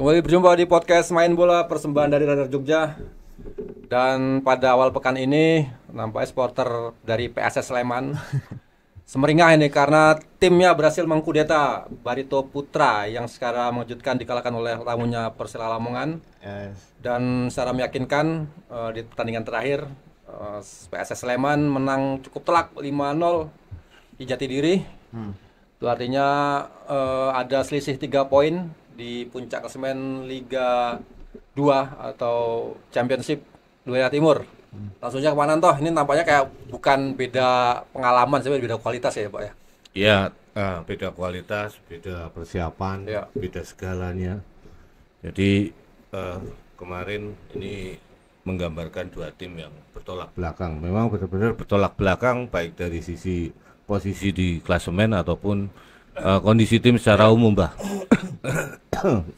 Kembali berjumpa di podcast Main Bola persembahan dari Radar Jogja. Dan pada awal pekan ini nampaknya supporter dari PSS Sleman semeringah ini karena timnya berhasil mengkudeta Barito Putra yang secara mengejutkan dikalahkan oleh tamunya Persela Lamongan. Dan secara meyakinkan di pertandingan terakhir PSS Sleman menang cukup telak 5-0 di Jatidiri. Itu artinya ada selisih 3 poin di puncak klasemen Liga 2 atau Championship Wilayah Timur. Langsung aja ke Pak Nanto, ini nampaknya kayak bukan beda pengalaman, sebenarnya beda kualitas ya Pak ya? Iya, beda kualitas, beda persiapan, Ya. beda segalanya. Jadi kemarin ini menggambarkan dua tim yang bertolak belakang. Memang benar-benar bertolak belakang baik dari sisi posisi di klasemen ataupun kondisi tim secara umum, Bah.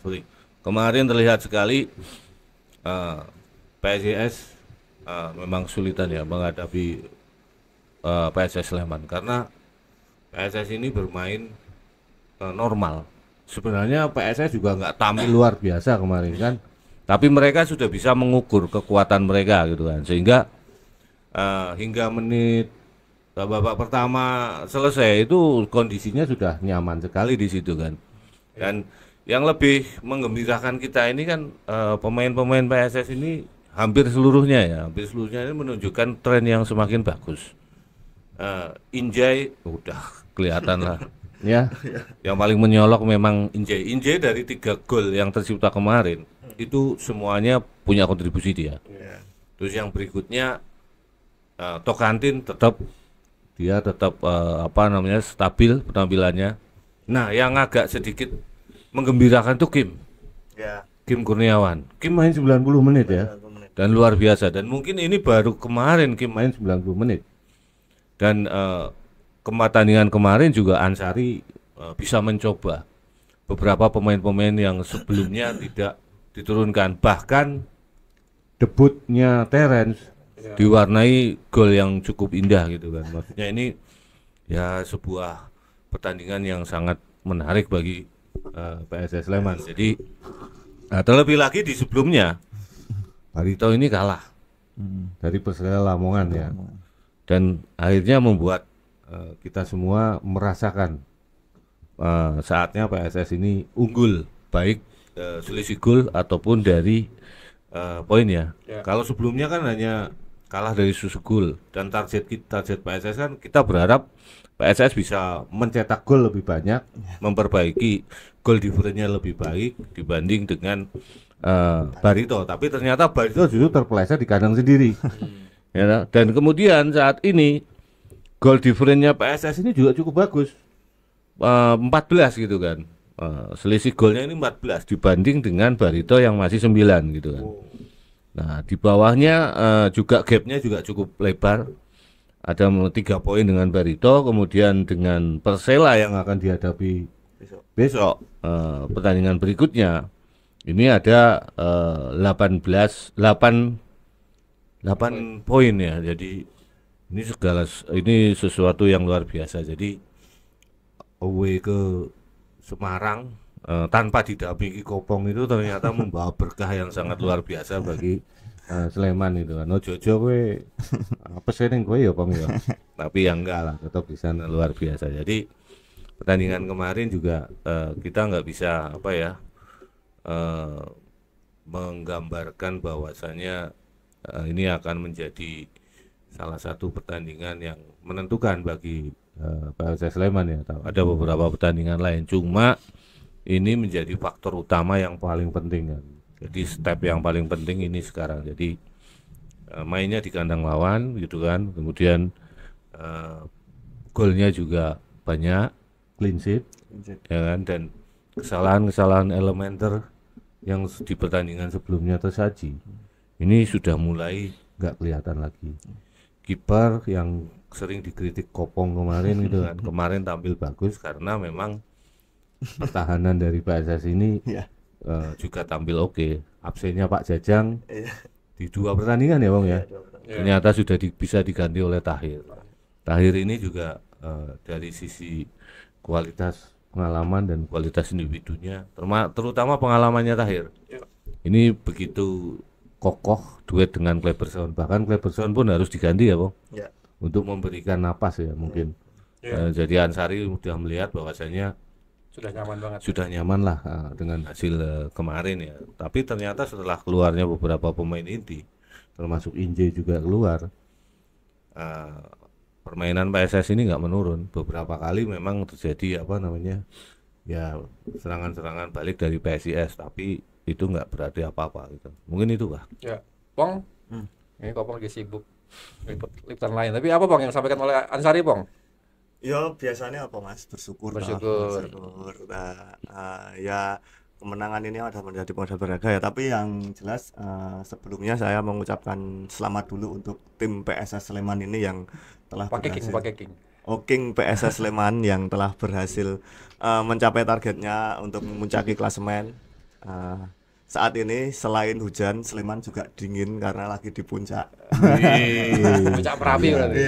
Sorry. Kemarin terlihat sekali PSIS memang kesulitan ya menghadapi PSS Sleman karena PSS ini bermain normal. Sebenarnya PSS juga nggak tampil luar biasa kemarin kan, tapi mereka sudah bisa mengukur kekuatan mereka gitu kan, sehingga hingga menit babak pertama selesai itu kondisinya sudah nyaman sekali di situ kan. Dan yang lebih menggembirakan kita ini kan pemain-pemain PSS ini hampir seluruhnya ini menunjukkan tren yang semakin bagus. Injay udah kelihatan lah ya. Yang paling menyolok memang Injay dari 3 gol yang tercipta kemarin itu semuanya punya kontribusi dia. Terus yang berikutnya Tokantin tetap stabil penampilannya. Nah, yang agak sedikit menggembirakan tuh Kim Kurniawan. Kim main 90 menit ya. Dan luar biasa, dan mungkin ini baru kemarin Kim main 90 menit. Dan pertandingan kemarin juga Ansari bisa mencoba beberapa pemain-pemain yang sebelumnya tidak diturunkan. Bahkan debutnya Terence diwarnai gol yang cukup indah gitu kan. Maksudnya ini ya sebuah pertandingan yang sangat menarik bagi PSS Sleman. Jadi terlebih lagi di sebelumnya Barito ini kalah dari Persela Lamongan ya. Dan akhirnya membuat kita semua merasakan saatnya PSS ini unggul baik selisih gol ataupun dari poin ya. Kalau sebelumnya kan hanya kalah dari susu gol, dan target PSS kan kita berharap PSS bisa mencetak gol lebih banyak, memperbaiki gol difference-nya lebih baik dibanding dengan Barito. Tapi ternyata Barito justru terpeleset di kandang sendiri. Ya, dan kemudian saat ini gol difference-nya PSS ini juga cukup bagus, 14 gitu kan. Selisih golnya ini 14 dibanding dengan Barito yang masih 9 gitu kan. Nah, di bawahnya juga gap-nya juga cukup lebar. Ada 3 poin dengan Barito, kemudian dengan Persela yang akan dihadapi besok pertandingan berikutnya. Ini ada 8 poin ya. Jadi ini sesuatu yang luar biasa. Jadi away ke Semarang tanpa didampingi Kopong itu ternyata membawa berkah yang sangat luar biasa bagi Sleman itu kan. Jojo kowe apa sih ning kowe ya Pong ya. Tapi ya enggak lah, tetap di sana luar biasa. Jadi pertandingan kemarin juga kita nggak bisa menggambarkan bahwasannya ini akan menjadi salah satu pertandingan yang menentukan bagi PSS Sleman ya. Ada beberapa pertandingan lain, cuma ini menjadi faktor utama yang paling penting kan. Jadi step yang paling penting ini sekarang. Jadi mainnya di kandang lawan gitu kan. Kemudian golnya juga banyak, clean sheet ya kan, dan kesalahan-kesalahan elementer yang di pertandingan sebelumnya tersaji ini sudah mulai nggak kelihatan lagi. Kiper yang sering dikritik Kopong kemarin gitu kan, kemarin tampil bagus karena memang pertahanan dari PSS ini juga tampil oke. Absennya Pak Jajang di 2 pertandingan ya Bang ya, ternyata sudah bisa diganti oleh Tahir. Tahir ini juga dari sisi kualitas pengalaman dan kualitas individunya, terutama pengalamannya Tahir. Ini begitu kokoh duet dengan Kleberson, bahkan Kleberson pun harus diganti ya Bang, untuk memberikan napas ya mungkin. Jadi Ansari sudah melihat bahwasanya sudah nyaman lah dengan hasil kemarin ya. Tapi ternyata setelah keluarnya beberapa pemain inti, termasuk Inje juga keluar, permainan PSS ini nggak menurun. Beberapa kali memang terjadi ya serangan-serangan balik dari PSIS, tapi itu nggak berarti apa-apa gitu. Mungkin itu Pak. Ya, Bang. Ini kok Bang lagi sibuk liputan lain. Tapi apa Bang yang disampaikan oleh Ansari Bang? Ya biasanya apa Mas, bersyukur. Ya kemenangan ini ada menjadi modal berharga ya. Tapi yang jelas sebelumnya saya mengucapkan selamat dulu untuk tim PSS Sleman ini yang telah berhasil. King PSS Sleman yang telah berhasil mencapai targetnya untuk memuncaki klasemen. Saat ini selain hujan, Sleman juga dingin karena lagi di puncak. Puncak Merapi berarti.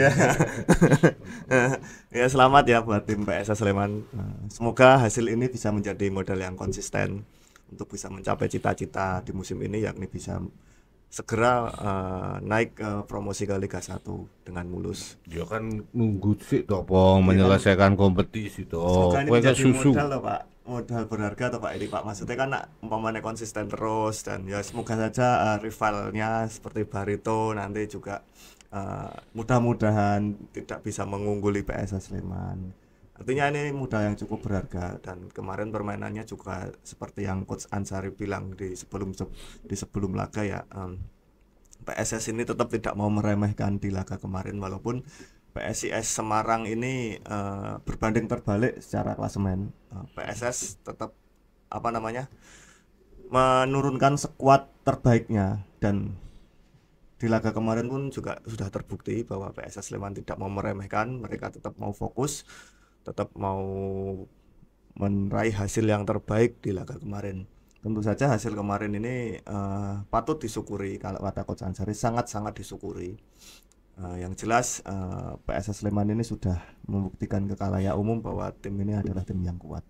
Ya selamat ya buat tim PSS Sleman. Semoga hasil ini bisa menjadi modal yang konsisten untuk bisa mencapai cita-cita di musim ini, yakni bisa segera naik ke promosi ke Liga 1 dengan mulus. Dia kan nunggu sih toh menyelesaikan kompetisi toh. Semoga ini menjadi modal loh Pak. Modal berharga atau Pak ini Pak, maksudnya kan umpamanya konsisten terus, dan ya semoga saja rivalnya seperti Barito nanti juga mudah-mudahan tidak bisa mengungguli PSS Sleman. Artinya ini modal yang cukup berharga, dan kemarin permainannya juga seperti yang Coach Ansari bilang di sebelum laga ya, PSS ini tetap tidak mau meremehkan di laga kemarin, walaupun PSIS Semarang ini berbanding terbalik secara klasemen. PSS tetap menurunkan skuad terbaiknya, dan di laga kemarin pun juga sudah terbukti bahwa PSS Sleman tidak mau meremehkan. Mereka tetap mau fokus, tetap mau meraih hasil yang terbaik di laga kemarin. Tentu saja hasil kemarin ini patut disyukuri, kalau kata Coach Ansari sangat-sangat disyukuri. Yang jelas PSS Sleman ini sudah membuktikan ke khalayak umum bahwa tim ini adalah tim yang kuat.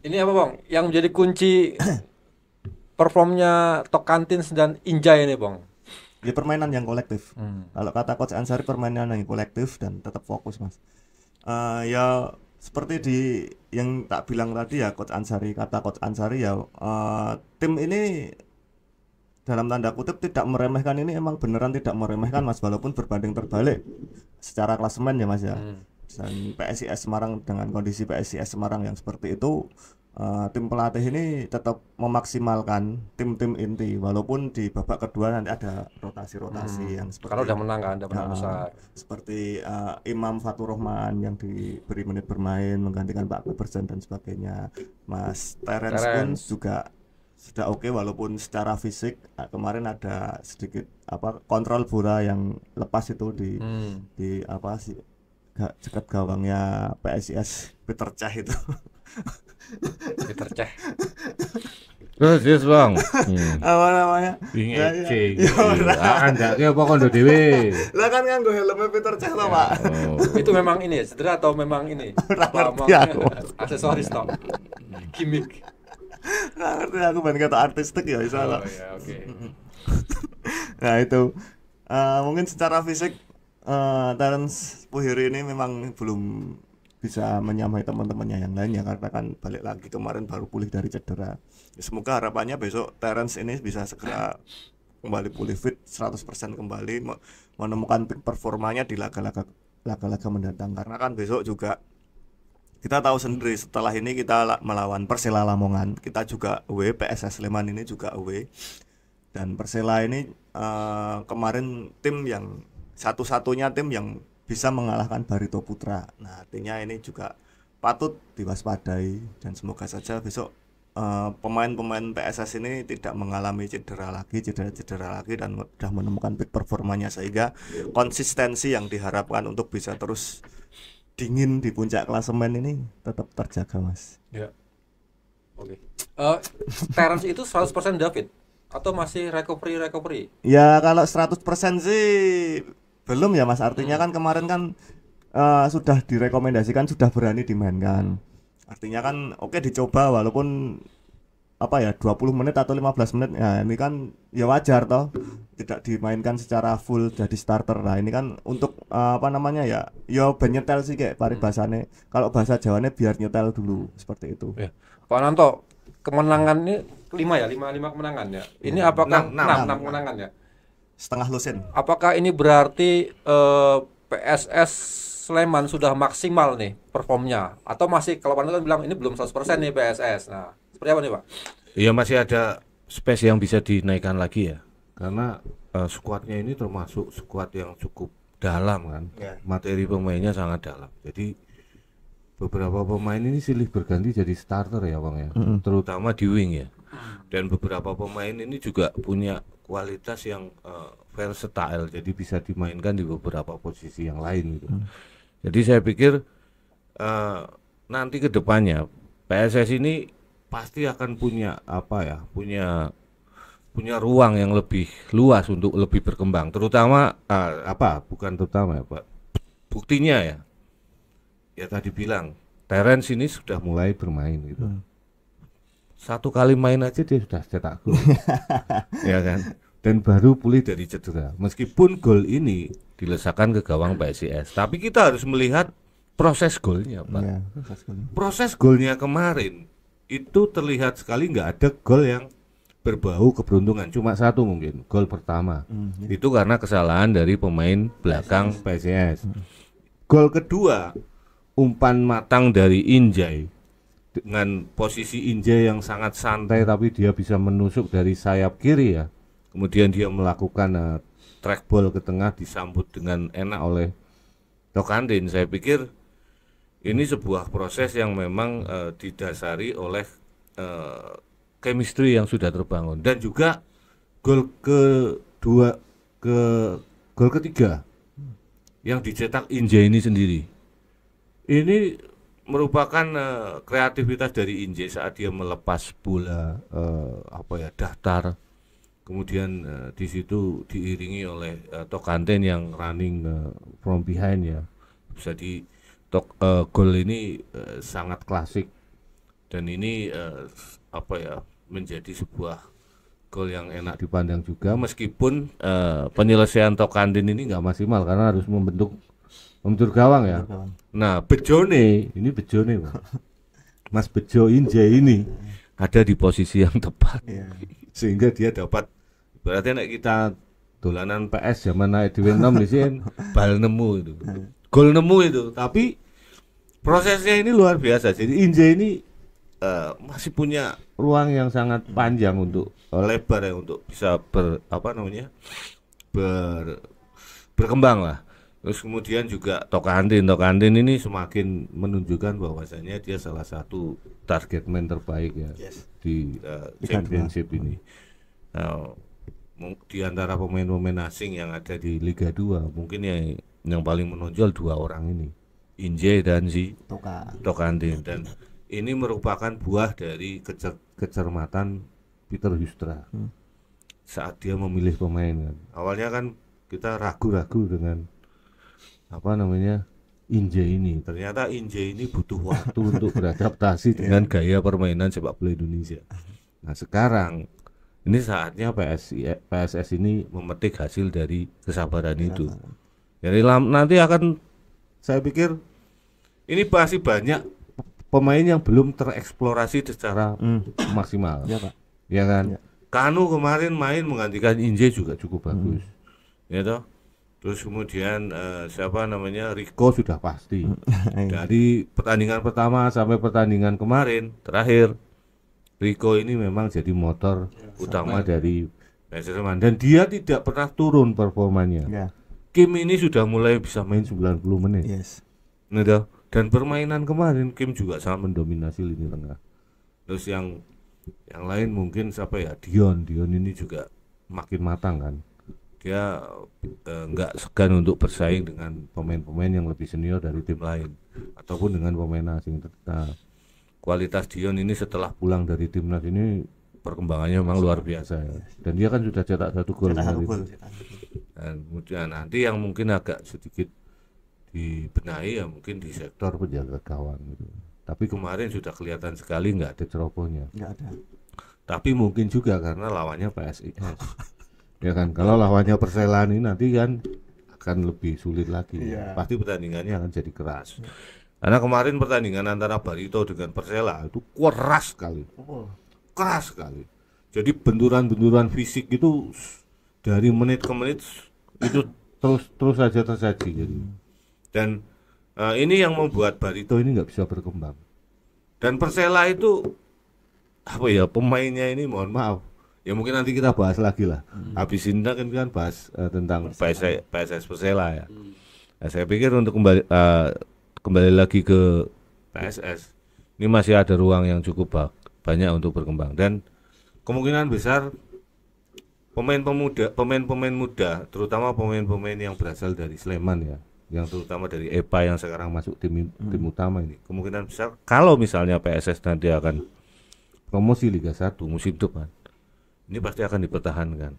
Ini apa Bang yang menjadi kunci performnya Tocantins dan Injay ini Bang? Ya permainan yang kolektif. Kalau kata Coach Ansari, permainan yang kolektif dan tetap fokus Mas. Ya seperti yang tak bilang tadi ya, Coach Ansari ya, tim ini dalam tanda kutip tidak meremehkan, ini emang beneran tidak meremehkan Mas, walaupun berbanding terbalik secara klasemen ya Mas ya. Dan PSIS Semarang, dengan kondisi PSIS Semarang yang seperti itu, tim pelatih ini tetap memaksimalkan tim-tim inti, walaupun di babak kedua nanti ada rotasi yang seperti, kalau udah menang kan, udah menang besar, seperti Imam Fatur Rahman yang diberi menit bermain menggantikan Pak Kleberson dan sebagainya. Mas Terence pun juga sudah oke, walaupun secara fisik kemarin ada sedikit kontrol bola yang lepas itu di dekat gawangnya PSIS Peter Cech itu. Peter Cech. Terus Bang. Apa namanya? Ngece. Andake apa kondo dhewe. Lah kan nganggo helmnya Peter Cech to, Pak. Itu memang ini ya, cedera atau memang ini? Aksesoris toh. Gimmick. Nggak ngerti aku, ban kata artistik ya bisa lah. Nah itu mungkin secara fisik Terence Puhiri ini memang belum bisa menyamai teman-temannya yang lainnya, karena kan balik lagi kemarin baru pulih dari cedera. Ya, semoga harapannya besok Terence ini bisa segera kembali pulih fit 100% kembali, menemukan peak performanya di laga-laga mendatang, karena kan besok juga kita tahu sendiri, setelah ini kita melawan Persela Lamongan, kita juga away, PSS Sleman ini juga away, dan Persela ini kemarin tim yang satu-satunya tim yang bisa mengalahkan Barito Putra. Nah artinya ini juga patut diwaspadai, dan semoga saja besok pemain-pemain PSS ini tidak mengalami cedera lagi dan sudah menemukan peak performanya, sehingga konsistensi yang diharapkan untuk bisa terus dingin di puncak klasemen ini tetap terjaga Mas. Ya. Oke. Terence itu 100% David atau masih recovery? Ya kalau 100% sih belum ya Mas, artinya kan kemarin kan sudah direkomendasikan, sudah berani dimainkan. Artinya kan oke dicoba walaupun apa ya 20 menit atau 15 menit ya ini kan ya wajar toh tidak dimainkan secara full jadi starter. Nah ini kan untuk apa namanya ya ben nyetel sih kayak paribasane, kalau bahasa Jawane biar nyetel dulu seperti itu. Ya. Pak Nanto, kemenangan ini 5 kemenangan ya. Ini apakah 6 kemenangan ya? Setengah lusin. Apakah ini berarti PSS Sleman sudah maksimal nih performnya atau masih, kalau Pak Nanto bilang ini belum 100% nih PSS. Nah, seperti apa nih Pak? Iya, masih ada space yang bisa dinaikkan lagi ya. Karena skuadnya ini termasuk skuad yang cukup dalam kan. Materi pemainnya sangat dalam. Jadi beberapa pemain ini silih berganti jadi starter ya Bang ya. Terutama di wing ya. Dan beberapa pemain ini juga punya kualitas yang versatile, jadi bisa dimainkan di beberapa posisi yang lain gitu. Jadi saya pikir nanti ke depannya PSS ini pasti akan punya punya ruang yang lebih luas untuk lebih berkembang, terutama bukan terutama ya Pak, buktinya ya tadi bilang Terence ini sudah mulai bermain gitu. Satu kali main aja dia sudah cetak gol. Ya kan, dan baru pulih dari cedera. Meskipun gol ini dilesakan ke gawang PSIS, tapi kita harus melihat proses golnya Pak. Ya, Proses golnya kemarin itu terlihat sekali nggak ada gol yang berbau keberuntungan, cuma satu mungkin gol pertama. Itu karena kesalahan dari pemain belakang PSIS. Gol kedua umpan matang dari Injay, dengan posisi Injay yang sangat santai tapi dia bisa menusuk dari sayap kiri ya. Kemudian dia melakukan track ball ke tengah, disambut dengan enak oleh Tokandin. Saya pikir ini sebuah proses yang memang didasari oleh chemistry yang sudah terbangun, dan juga gol ketiga yang dicetak Injay ini sendiri. Ini merupakan kreativitas dari Injay saat dia melepas bola datar. Kemudian di situ diiringi oleh Tokandin yang running from behind ya. Bisa gol ini sangat klasik, dan ini menjadi sebuah gol yang enak dipandang juga, meskipun penyelesaian Tokandin ini nggak maksimal karena harus membentur gawang ya. Nah, Bejone Pak. Mas Bejo Injay ini ada di posisi yang tepat, sehingga dia dapat, berarti nek kita dolanan PS zaman naik di 6 di sini bal nemu itu. Gol nemu itu, tapi prosesnya ini luar biasa. Jadi Injay ini masih punya ruang yang sangat panjang untuk lebar ya, untuk bisa berkembang lah. Terus kemudian juga Tokandin ini semakin menunjukkan bahwasanya dia salah satu target man terbaik ya di championship ini. Di antara pemain-pemain asing yang ada di Liga 2 mungkin yang paling menonjol dua orang ini, Injay dan si Tokandin, dan ini merupakan buah dari kecermatan Peter Hustra saat dia memilih pemain kan. Awalnya kan kita ragu-ragu dengan Injay ini. Ternyata Injay ini butuh waktu untuk beradaptasi dengan gaya permainan sepak bola Indonesia. Nah, sekarang ini saatnya PSS ini memetik hasil dari kesabaran itu. Jadi nanti akan, saya pikir ini masih banyak pemain yang belum tereksplorasi secara maksimal. Ya Pak. Ya kan? Kanu kemarin main menggantikan Injay juga cukup bagus. Ya toh? Terus kemudian Rico sudah pasti. Dari pertandingan pertama sampai pertandingan kemarin terakhir, Rico ini memang jadi motor utama dari PSS Sleman, dan dia tidak pernah turun performanya. Kim ini sudah mulai bisa main 90 menit. Dan permainan kemarin Kim juga sangat mendominasi lini tengah. Terus yang lain mungkin Dion ini juga makin matang kan. Dia nggak segan untuk bersaing dengan pemain-pemain yang lebih senior dari tim lain ataupun dengan pemain asing. Nah, kualitas Dion ini setelah pulang dari timnas ini perkembangannya memang luar biasa ya. Dan dia kan sudah cetak 1 gol. Dan kemudian nanti yang mungkin agak sedikit dibenahi ya mungkin di sektor penjaga gawang gitu. Tapi kemarin sudah kelihatan sekali nggak ada cerobohnya. Nggak ada. Tapi mungkin juga karena lawannya PSIS. Ya kan, kalau lawannya Persela ini nanti kan akan lebih sulit lagi. Iya. Pasti pertandingannya akan jadi keras. Karena kemarin pertandingan antara Barito dengan Persela itu keras sekali. Keras sekali. Jadi benturan-benturan fisik itu dari menit ke menit itu terus saja terjadi jadi. Dan ini yang membuat Barito ini nggak bisa berkembang. Dan Persela itu apa ya, pemainnya ini mohon maaf. Ya mungkin nanti kita bahas lagi lah. Habis ini kan bahas tentang PSS Persela ya. Nah, saya pikir untuk kembali lagi ke PSS ini masih ada ruang yang cukup banyak untuk berkembang, dan kemungkinan besar pemain-pemain muda, terutama pemain-pemain yang berasal dari Sleman ya, yang terutama dari EPA yang sekarang masuk tim utama ini, kemungkinan besar kalau misalnya PSS nanti akan promosi Liga 1 musim depan, ini pasti akan dipertahankan.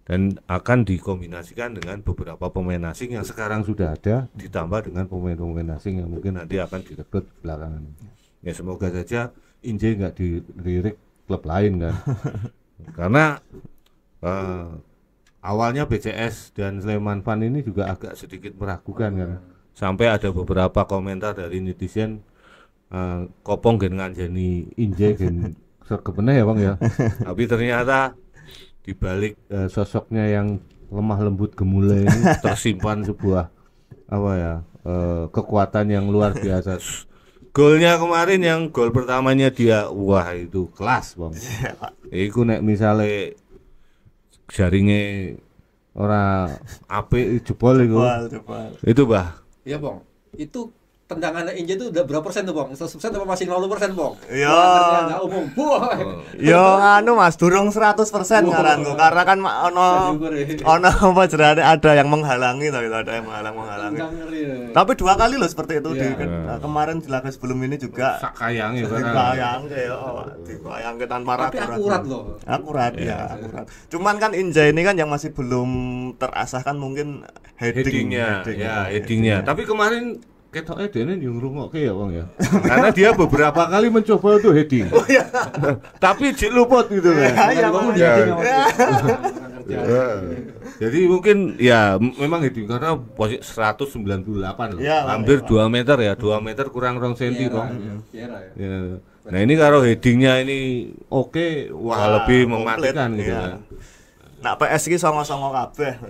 Dan akan dikombinasikan dengan beberapa pemain asing yang sekarang sudah ada, ditambah dengan pemain-pemain asing yang mungkin nanti akan direkrut belakangan. Ya semoga saja Inje nggak dilirik klub lain kan. Karena awalnya BCS dan Sleman Fan ini juga agak sedikit meragukan kan. Sampai ada beberapa komentar dari netizen, kopong gen nganjani Inje gen kebenar ya Bang ya. Tapi ternyata di balik sosoknya yang lemah lembut gemulai ini tersimpan sebuah kekuatan yang luar biasa. Golnya kemarin yang gol pertamanya dia, wah itu kelas Bang. Iku nek misale jaringe ora apik jebol iku. Itu Bah. Iya Bang, itu tendangannya Inje itu udah berapa persen tuh Bang? 100% apa masih 50% Bang? Iya. Nggak umum. Wah. Yo anu Mas, durung 100% ngaranku karena kan ono apa jenenge ada yang menghalangi gitu, ada yang menghalangi. Tapi 2 kali loh seperti itu kemarin di laga sebelum ini juga Sakayang ya dibayangke tanpa ragu. Tapi akurat loh. Akurat. Cuman kan Inja ini kan yang masih belum terasah kan mungkin headingnya. Tapi kemarin ketoknya dene yang ngrungokke ya Bang ya. Karena dia beberapa kali mencoba untuk heading. Oh iya. Tapi jek luput gitu kan. Jadi mungkin ya memang heading karena posisi 198 loh. Ya, hampir 2 meter ya, 2 meter kurang 2 cm Bang. Ya. Nah, ini kalau headingnya ini oke, wah lebih mematikan gitu kan. Nak PS ki songo-songo kabeh.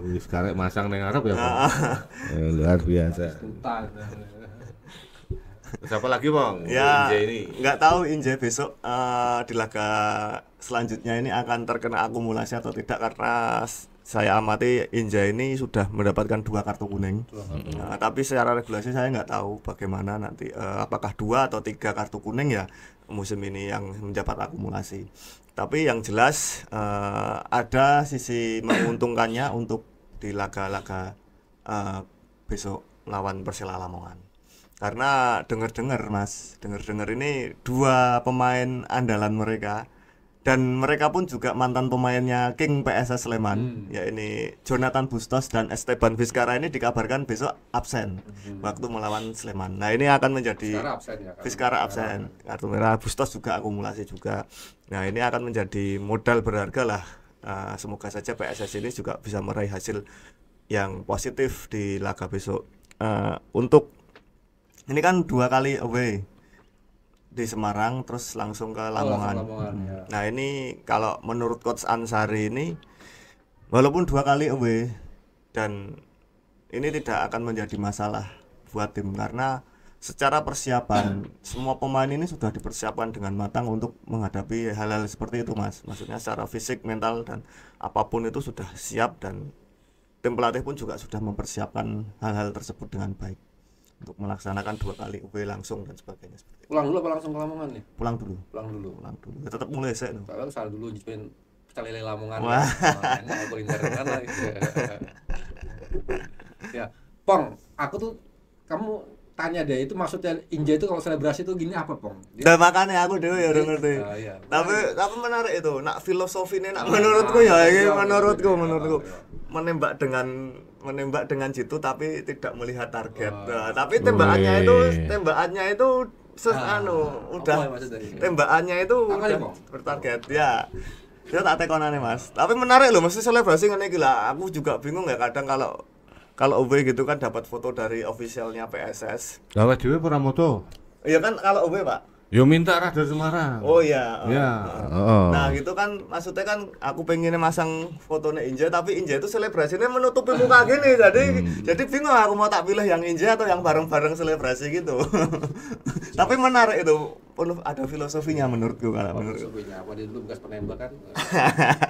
Wis karek masang ning ngarep ya, Bang. Luar biasa. Siapa lagi, Bang? Ya, Inje ini. Enggak tahu Inje besok di laga selanjutnya ini akan terkena akumulasi atau tidak, karena saya amati Inje ini sudah mendapatkan 2 kartu kuning. Tapi secara regulasi saya nggak tahu bagaimana nanti apakah 2 atau 3 kartu kuning ya musim ini yang mendapat akumulasi. Tapi yang jelas ada sisi menguntungkannya untuk di laga-laga besok lawan Persela Lamongan. Karena dengar-dengar ini 2 pemain andalan mereka, dan mereka pun juga mantan pemainnya King PSS Sleman, ya ini Jonathan Bustos dan Esteban Vizcara ini dikabarkan besok absen waktu melawan Sleman. Nah ini akan menjadi Vizcara absen, kartu merah, Bustos juga akumulasi juga. Nah ini akan menjadi modal berharga lah. Semoga saja PSS ini juga bisa meraih hasil yang positif di laga besok. Untuk ini kan 2 kali away di Semarang terus langsung ke Lamongan. Ya. Nah ini kalau menurut Coach Ansari ini walaupun 2 kali away dan ini tidak akan menjadi masalah buat tim, karena secara persiapan semua pemain ini sudah dipersiapkan dengan matang untuk menghadapi hal-hal seperti itu Mas. Maksudnya secara fisik, mental dan apapun itu sudah siap, dan tim pelatih pun juga sudah mempersiapkan hal-hal tersebut dengan baik untuk melaksanakan 2 kali away langsung dan sebagainya seperti itu. Pulang dulu apa langsung ke Lamongan nih? Pulang dulu. Ya, tetap mulai sih. Kalau salah dulu jepin pecel lele Lamongan. Wah. Enak kuliner kan lah. Ya, Pong, aku tuh kamu tanya deh, itu maksudnya Inja itu kalau selebrasi itu gini apa Pong? Nah makanya aku dhewe ya udah ngerti. Iya. Tapi menarik itu, nak filosofinya nak menurutku ya ini menurutku menembak dengan menembak dengan jitu tapi tidak melihat target. Nah, tapi tembakannya itu udah tembakannya itu udah bertarget ya. Dia tak tekonane Mas. Tapi menarik loh, mesti selebrasi ngene iki lah. Aku juga bingung ya kadang kalau OB gitu kan dapat foto dari officialnya PSS. Lah dhewe ora moto. Iya kan kalau OB Pak. Yo minta Radar Semarang. Oh iya. Ya. Nah gitu kan maksudnya kan aku pengen masang fotonya Inja tapi Inja itu selebrasinya menutupi muka gini jadi bingung aku mau tak pilih yang Inja atau yang bareng-bareng selebrasi gitu. Tapi menarik itu penuh ada filosofinya menurutku kalau menurutku. Filosofinya apa dia dulu bekas penembak kan?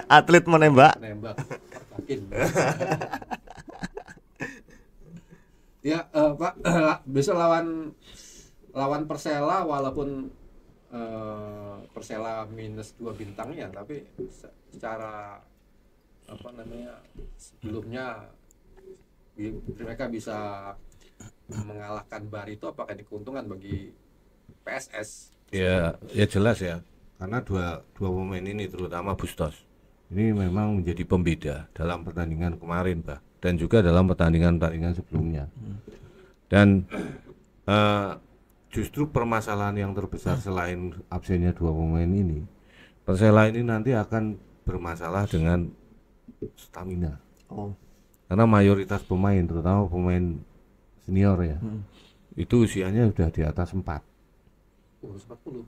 Atlet menembak. Perbakin. Ya Pak besok lawan Persela walaupun Persela minus 2 bintangnya tapi secara sebelumnya mereka bisa mengalahkan Barito, apakah ini keuntungan bagi PSS? Ya jelas ya, karena dua pemain ini terutama Bustos ini memang menjadi pembeda dalam pertandingan kemarin Pak, dan juga dalam pertandingan sebelumnya. Dan justru permasalahan yang terbesar selain absennya 2 pemain ini, Persela ini nanti akan bermasalah dengan stamina. Karena mayoritas pemain, terutama pemain senior ya, itu usianya sudah di atas 4. 40.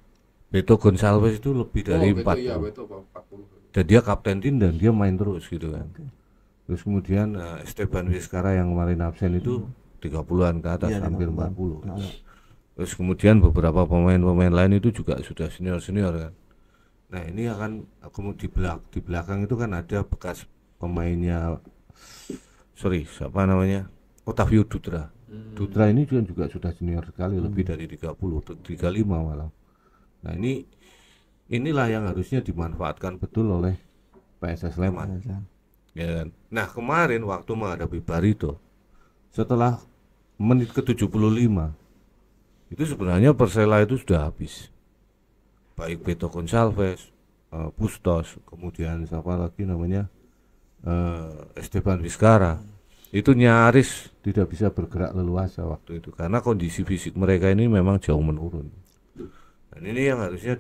Beto Gonçalves itu lebih dari 40. Iya, Beto 40. Dan dia kapten tim dan dia main terus gitu kan. Terus kemudian Esteban Vizcarra yang kemarin absen itu 30-an ke atas, hampir 40. Terus kemudian beberapa pemain lain itu juga sudah senior kan. Nah ini akan di belakang itu kan ada bekas pemainnya, Otavio Dutra. Dutra ini juga sudah senior sekali, lebih dari 30, 35 malah. Nah inilah yang harusnya dimanfaatkan betul oleh PSS Sleman. Ya kan? Nah kemarin waktu menghadapi Barito, setelah menit ke-75 itu sebenarnya Persela itu sudah habis, baik Beto Gonçalves, Bustos, kemudian siapa lagi namanya Esteban Vizcarra, itu nyaris tidak bisa bergerak leluasa waktu itu karena kondisi fisik mereka ini memang jauh menurun. Dan ini yang harusnya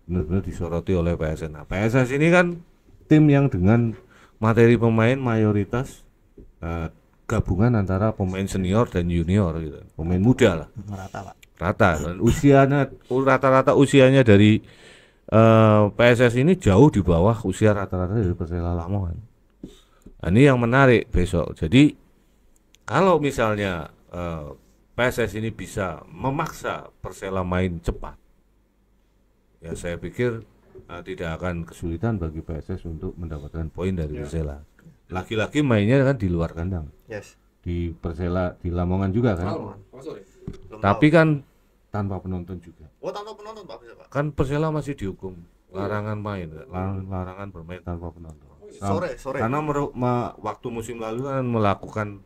benar-benar disoroti oleh PSS. Nah, PSS ini kan tim yang dengan materi pemain mayoritas gabungan antara pemain senior dan junior gitu. Pemain muda lah. Rata. Dan rata-rata usianya dari PSS ini jauh di bawah usia rata-rata dari Persela Lamongan. Nah, ini yang menarik besok. Jadi kalau misalnya PSS ini bisa memaksa Persela main cepat, ya saya pikir tidak akan kesulitan bagi PSS untuk mendapatkan poin dari Persela. Lagi-lagi mainnya kan di luar kandang. Yes. Di Persela di Lamongan juga kan. Tapi tahu. kan tanpa penonton juga. Oh, tanpa penonton Pak bisa Pak. Kan Persela masih dihukum larangan main, larangan bermain tanpa penonton. Sore. Karena waktu musim lalu kan melakukan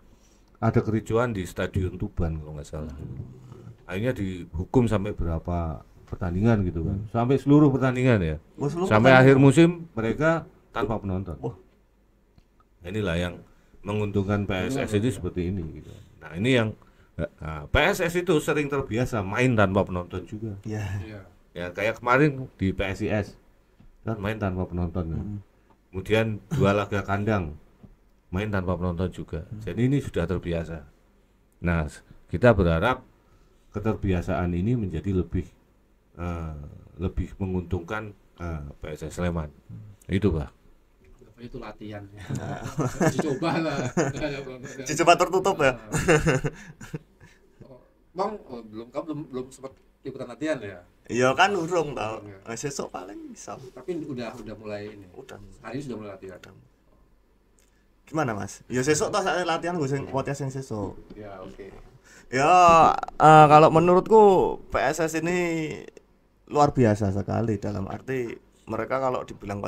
ada kericuan di Stadion Tuban kalau nggak salah. Akhirnya dihukum sampai berapa pertandingan gitu kan. Sampai seluruh pertandingan ya. Sampai akhir musim mereka tanpa penonton. Inilah yang menguntungkan PSS ini seperti ini gitu. Nah, ini yang PSS itu sering terbiasa main tanpa penonton juga. Iya. Ya kayak kemarin di PSIS kan main tanpa penonton. Kemudian 2 laga kandang main tanpa penonton juga. Jadi ini sudah terbiasa. Nah, kita berharap keterbiasaan ini menjadi lebih menguntungkan PSS Sleman. Itu Pak. Itu latihan ya. Coba lah. Coba tertutup ya. Bang, belum sempat ikutan latihan ya? Iya kan urung tau. Sesuk paling bisa. Tapi udah mulai ini. Hari ini sudah mulai latihan. Gimana Mas? Ya sesuk toh saya latihan gue sing podcast sing sesuk. Ya oke. Ya kalau menurutku PSS ini luar biasa sekali dalam arti mereka kalau dibilang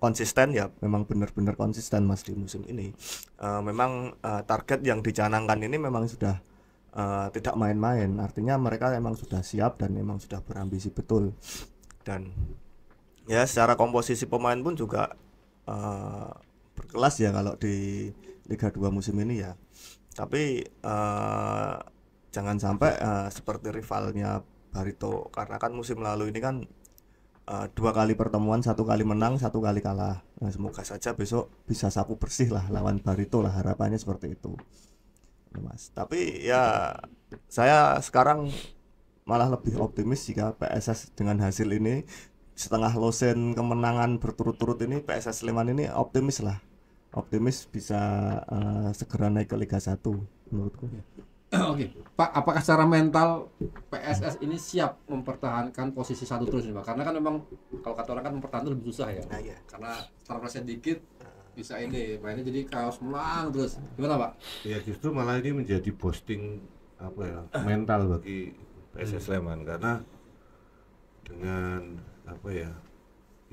konsisten ya memang benar-benar konsisten Mas di musim ini. Memang target yang dicanangkan ini memang sudah tidak main-main. Artinya mereka memang sudah siap dan memang sudah berambisi betul. Dan ya secara komposisi pemain pun juga berkelas ya kalau Liga 2 musim ini ya. Tapi jangan sampai seperti rivalnya Barito, karena kan musim lalu ini kan 2 kali pertemuan, 1 kali menang, 1 kali kalah. Nah, semoga saja besok bisa sapu bersih lah lawan Barito lah, harapannya seperti itu, Mas. Tapi ya saya sekarang malah lebih optimis jika PSS dengan hasil ini, setengah losen kemenangan berturut-turut ini, PSS Sleman ini optimis lah, optimis bisa segera naik ke Liga 1 menurutku. Oke, Pak, apakah secara mental PSS ini siap mempertahankan posisi 1 terus nih, Pak? Karena kan memang kalau kata orang kan mempertahankan lebih susah ya. Nah, iya. Karena startnya dikit bisa ini mainnya jadi kaos menang terus. Gimana, Pak? Ya justru malah ini menjadi boosting apa ya, mental bagi PSS Sleman, karena dengan apa ya,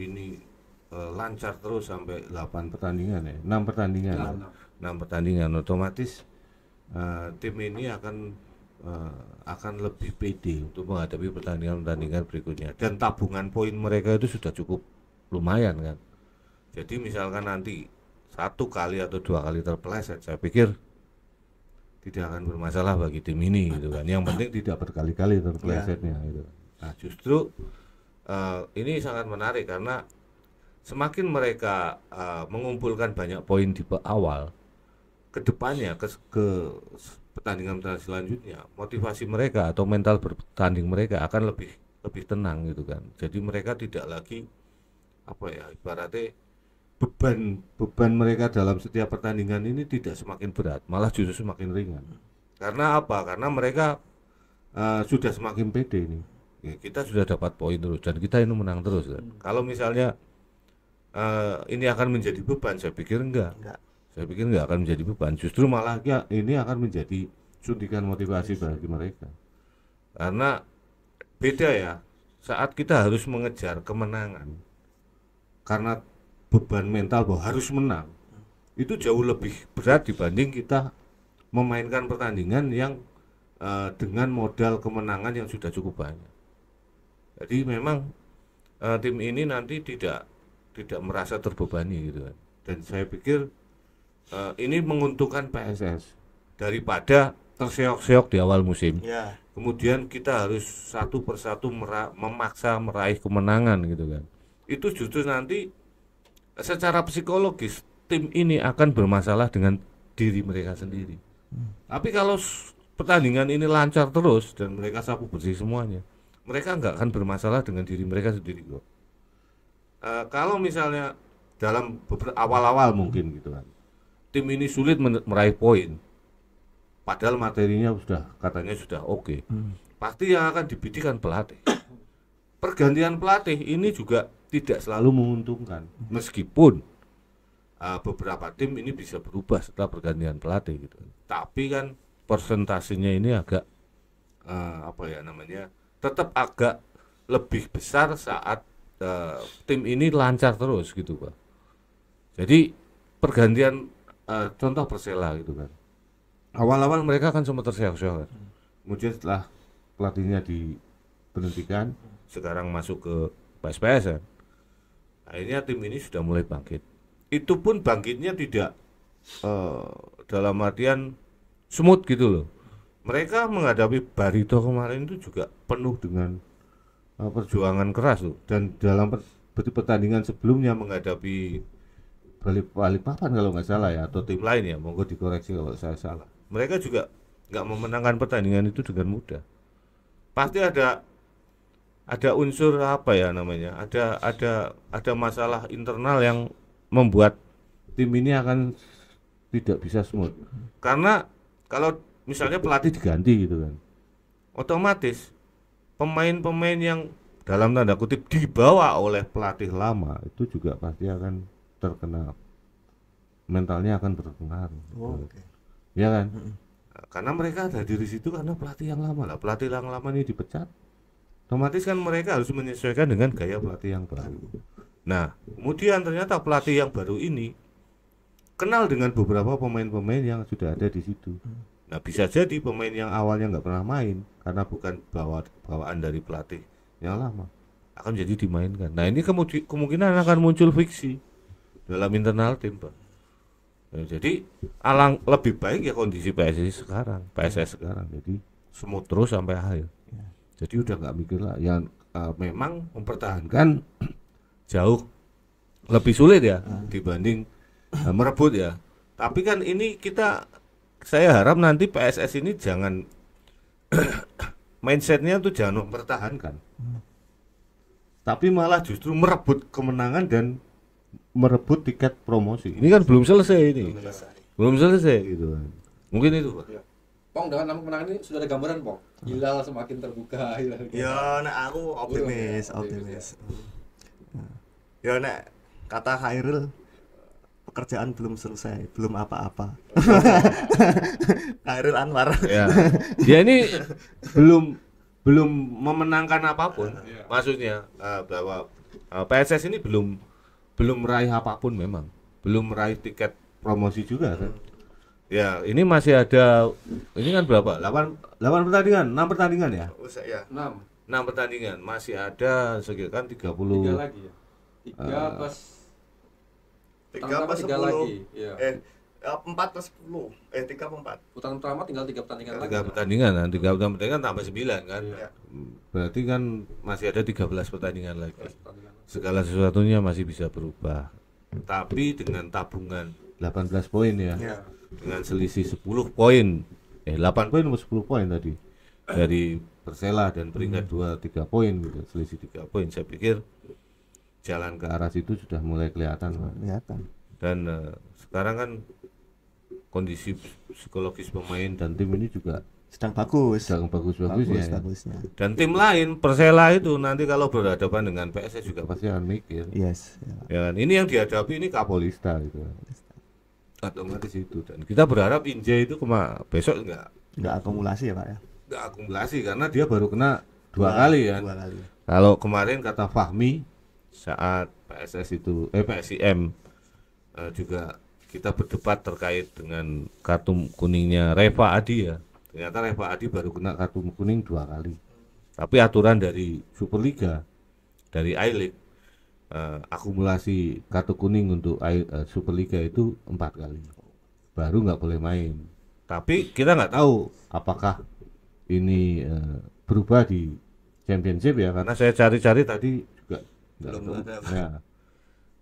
ini lancar terus sampai 8 pertandingan ya, 6 pertandingan. 6 pertandingan otomatis tim ini akan lebih pede untuk menghadapi pertandingan-pertandingan berikutnya, dan tabungan poin mereka itu sudah cukup lumayan kan. Jadi misalkan nanti 1 kali atau 2 kali terpeleset, saya pikir tidak akan bermasalah bagi tim ini gitu kan. Yang penting tidak berkali-kali terpelesetnya gitu. Nah justru ini sangat menarik karena semakin mereka mengumpulkan banyak poin di awal, kedepannya ke pertandingan selanjutnya motivasi mereka atau mental bertanding mereka akan lebih tenang gitu kan. Jadi mereka tidak lagi apa ya, ibaratnya beban mereka dalam setiap pertandingan ini tidak semakin berat, malah justru semakin ringan. Karena apa? Karena mereka sudah semakin pede ini. Ya, kita sudah dapat poin terus dan kita ini menang terus kan. Kalau misalnya ini akan menjadi beban, saya pikir enggak. Saya pikir nggak akan menjadi beban, justru malah ya, ini akan menjadi suntikan motivasi bagi mereka. Karena beda ya, saat kita harus mengejar kemenangan karena beban mental bahwa harus menang, itu jauh lebih berat dibanding kita memainkan pertandingan yang dengan modal kemenangan yang sudah cukup banyak. Jadi memang tim ini nanti tidak merasa terbebani gitu kan. Dan saya pikir ini menguntungkan PSS daripada terseok-seok di awal musim. Kemudian kita harus satu persatu memaksa meraih kemenangan gitu kan. Itu justru nanti secara psikologis tim ini akan bermasalah dengan diri mereka sendiri. Tapi kalau pertandingan ini lancar terus dan mereka sapu bersih semuanya, mereka nggak akan bermasalah dengan diri mereka sendiri kok. Kalau misalnya dalam awal-awal mungkin gitu kan, tim ini sulit meraih poin, padahal materinya katanya sudah oke. Pasti yang akan dibidik kan pelatih. Pergantian pelatih ini juga tidak selalu menguntungkan, meskipun beberapa tim ini bisa berubah setelah pergantian pelatih gitu. Tapi kan persentasenya ini agak tetap agak lebih besar saat tim ini lancar terus gitu Pak. Jadi pergantian contoh Persela gitu kan, awal-awal mereka kan sempat terseok-seok kan. Kemudian setelah pelatihnya diberhentikan, sekarang masuk ke PSPS kan, akhirnya tim ini sudah mulai bangkit. Itu pun bangkitnya tidak dalam artian smooth gitu loh. Mereka menghadapi Barito kemarin itu juga penuh dengan perjuangan keras loh. Dan dalam pertandingan sebelumnya menghadapi Balikpapan kalau nggak salah ya, atau tim lain ya, monggo dikoreksi kalau saya salah. Mereka juga nggak memenangkan pertandingan itu dengan mudah. Pasti ada unsur apa ya namanya, ada masalah internal yang membuat tim ini akan tidak bisa smooth. Karena kalau misalnya pelatih diganti gitu kan, otomatis pemain-pemain yang dalam tanda kutip dibawa oleh pelatih lama itu juga pasti akan terkena, mentalnya akan berpengaruh. Ya kan? Karena mereka ada di situ karena pelatih yang lama lah. Pelatih yang lama ini dipecat, otomatis kan mereka harus menyesuaikan dengan gaya pelatih yang baru. Nah, kemudian ternyata pelatih yang baru ini kenal dengan beberapa pemain-pemain yang sudah ada di situ. Nah, bisa jadi pemain yang awalnya nggak pernah main karena bukan bawaan dari pelatih yang lama akan jadi dimainkan. Nah, ini kemungkinan akan muncul friksi dalam internal tim Pak. Ya, jadi lebih baik ya kondisi PSS sekarang. Jadi smooth terus sampai akhir. Jadi udah nggak mikir lah. Yang memang mempertahankan jauh lebih sulit ya dibanding merebut ya. Tapi kan ini saya harap nanti PSS ini jangan mindsetnya tuh jangan mempertahankan, tapi malah justru merebut kemenangan dan merebut tiket promosi. Ini kan belum selesai ini. Belum selesai gitu kan. Mungkin itu, Pak. Pong, dengan 6 kemenangan ini sudah ada gambaran, Pong. Hilal semakin terbuka. Ya, nek aku optimis. Ya, nek kata Khairil, pekerjaan belum selesai, belum apa-apa. Khairil Anwar. Ya. Dia ini belum memenangkan apapun. Maksudnya bahwa PSS ini belum meraih apapun memang. Belum meraih tiket promosi juga kan. Ya, ini masih ada, ini kan berapa? 8 pertandingan, 6 pertandingan ya? Ya. 6 pertandingan, masih ada sekitar 30 3 lagi ya. 3 plus 3 plus 10 lagi. Ya. 4 plus 10. 3 plus 4. Putaran pertama tinggal 3 pertandingan lagi. 3 pertandingan kan, 3 pertandingan tambah 9 kan. Iya. Berarti kan masih ada 13 pertandingan lagi. Segala sesuatunya masih bisa berubah. Tapi dengan tabungan 18 poin ya. Dengan selisih 10 poin. 8 poin atau 10 poin tadi. Dari Persela dan peringkat 2 3 poin gitu. Selisih 3 poin. Saya pikir jalan ke arah situ sudah mulai kelihatan. Dan sekarang kan kondisi psikologis pemain dan tim ini juga sedang bagus ya. bagusnya. Dan tim lain Persela itu nanti kalau berhadapan dengan PSS juga pasti akan mikir. Ya kan, ini yang dihadapi ini Kapolista gitu. Otomatis itu, dan kita berharap Inje itu besok enggak akumulasi ya Pak ya. Enggak akumulasi karena dia baru kena 2 kali ya. 2 kali. Kalau kemarin kata Fahmi saat PSIM juga kita berdebat terkait dengan kartu kuningnya Reva Adi ya. Ternyata Reva Adi baru kena kartu kuning 2 kali. Tapi aturan dari Superliga, dari I-League, akumulasi kartu kuning untuk Superliga itu 4 kali. Baru nggak boleh main. Tapi kita nggak tahu apakah ini berubah di Championship ya, karena saya cari-cari tadi juga Belum ada. Ya.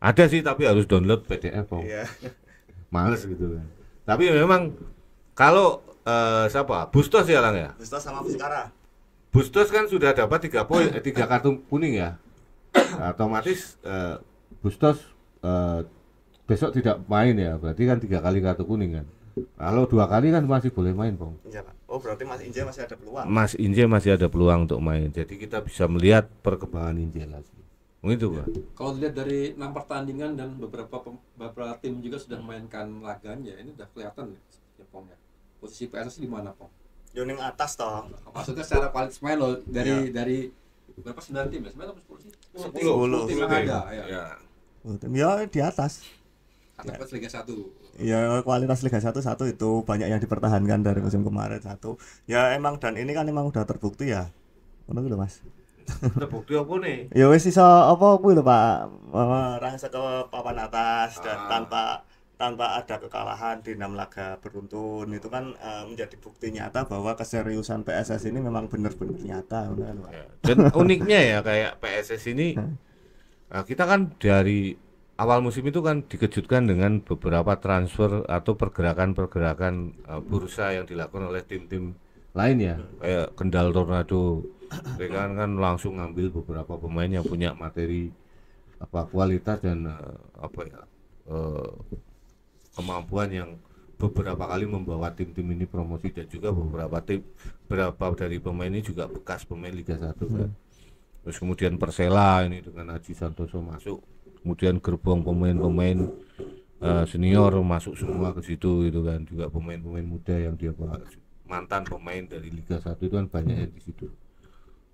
Ada sih tapi harus download PDF. Iya. Males gitu kan. Tapi memang kalau siapa? Bustos ya Lang ya? Bustos sama Fiskara. Bustos kan sudah dapat 3 poin, 3 kartu kuning ya. Otomatis Bustos besok tidak main ya. Berarti kan 3 kali kartu kuning kan. Kalau 2 kali kan masih boleh main, Bang. Iya, Pak. Oh, berarti Mas Inje masih ada peluang. Mas Inje masih ada peluang untuk main. Jadi kita bisa melihat perkembangan Inje lagi. Begitu, Pak. Kalau dilihat dari 6 pertandingan dan beberapa tim juga sudah memainkan laganya, ini udah kelihatan ya Pong ya. Posisi PSS di mana, Pong? Yoning atas toh. Maksudnya secara kualitas main loh dari berapa 9 tim ya? 9 atau 10 sih? 10 tim yang ada ya. Ya di atas. Atas Liga 1. Ya kualitas Liga 1 itu banyak yang dipertahankan dari musim kemarin satu. Ya emang, dan ini kan emang udah terbukti ya. Ngono lho Mas. Terbukti apa nih? Ya wis iso apa kuwi lho Pak. Rangsa ke papan atas dan tanpa ada kekalahan di 6 laga beruntun. Itu kan menjadi bukti nyata bahwa keseriusan PSS ini memang benar-benar nyata. Ya. Dan uniknya ya kayak PSS ini kita kan dari awal musim itu kan dikejutkan dengan beberapa transfer atau pergerakan-pergerakan bursa yang dilakukan oleh tim-tim lain ya, kayak Kendal Tornado. Mereka kan langsung ngambil beberapa pemain yang punya materi kualitas dan kemampuan yang beberapa kali membawa tim-tim ini promosi, dan juga beberapa dari pemain ini juga bekas pemain Liga 1 kan. Terus kemudian Persela ini dengan Haji Santoso masuk, kemudian gerbong pemain-pemain senior masuk semua ke situ gitu kan, juga pemain-pemain muda yang dia mantan pemain dari Liga 1 itu kan banyak yang di situ.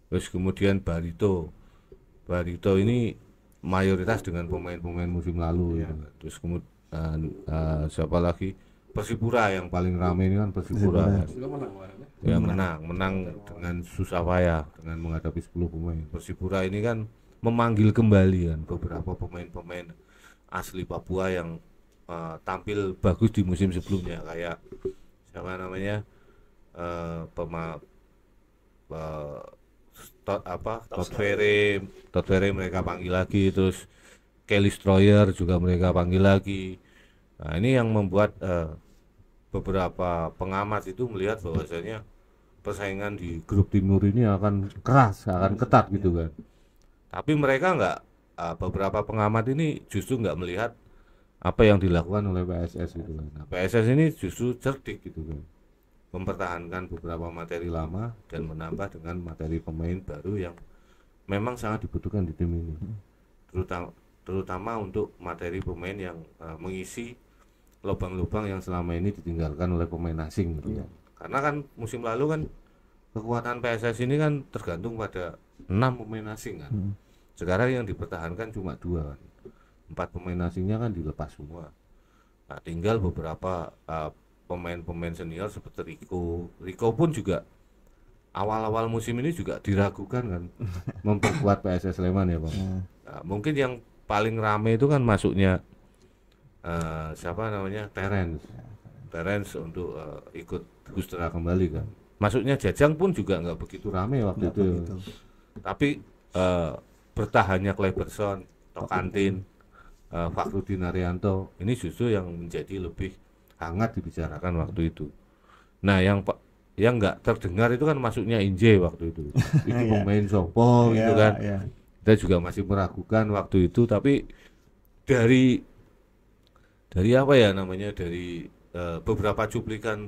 Terus kemudian Barito ini mayoritas dengan pemain-pemain musim lalu ya. Terus kemudian siapa lagi? Persipura yang paling ramai ini kan Persipura. Ya menang dengan susah payah dengan menghadapi 10 pemain. Persipura ini kan memanggil kembali kan beberapa pemain-pemain asli Papua yang tampil bagus di musim sebelumnya, kayak siapa namanya Todd Ferry mereka panggil lagi, terus Kelly Stroyer juga mereka panggil lagi. Nah ini yang membuat beberapa pengamat itu melihat bahwasanya persaingan di grup timur ini akan keras, akan ketat gitu kan. Tapi mereka beberapa pengamat ini justru nggak melihat apa yang dilakukan oleh PSS gitu kan. Nah, PSS ini justru cerdik gitu kan, mempertahankan beberapa materi lama dan menambah dengan materi pemain baru yang memang sangat dibutuhkan di tim ini, terutama untuk materi pemain yang mengisi lubang-lubang yang selama ini ditinggalkan oleh pemain asing gitu kan. Karena kan musim lalu kan kekuatan PSS ini kan tergantung pada 6 pemain asing kan. Sekarang yang dipertahankan cuma 2 kan. 4 pemain asingnya kan dilepas semua. Nah, tinggal beberapa pemain-pemain senior seperti Rico pun juga awal-awal musim ini juga diragukan kan memperkuat PSS Sleman ya Bang. Nah, mungkin yang paling rame itu kan masuknya siapa namanya Terence untuk ikut Gustra kembali kan. Masuknya Jajang pun juga nggak begitu rame waktu itu. Tapi bertahannya Kleberson, Tokantin, Fakhrudin Arianto ini justru yang menjadi lebih hangat dibicarakan waktu itu. Nah yang nggak terdengar itu kan masuknya Inje waktu itu. Ini pemain sopo gitu kan. Kita juga masih meragukan waktu itu, tapi dari apa ya namanya, dari beberapa cuplikan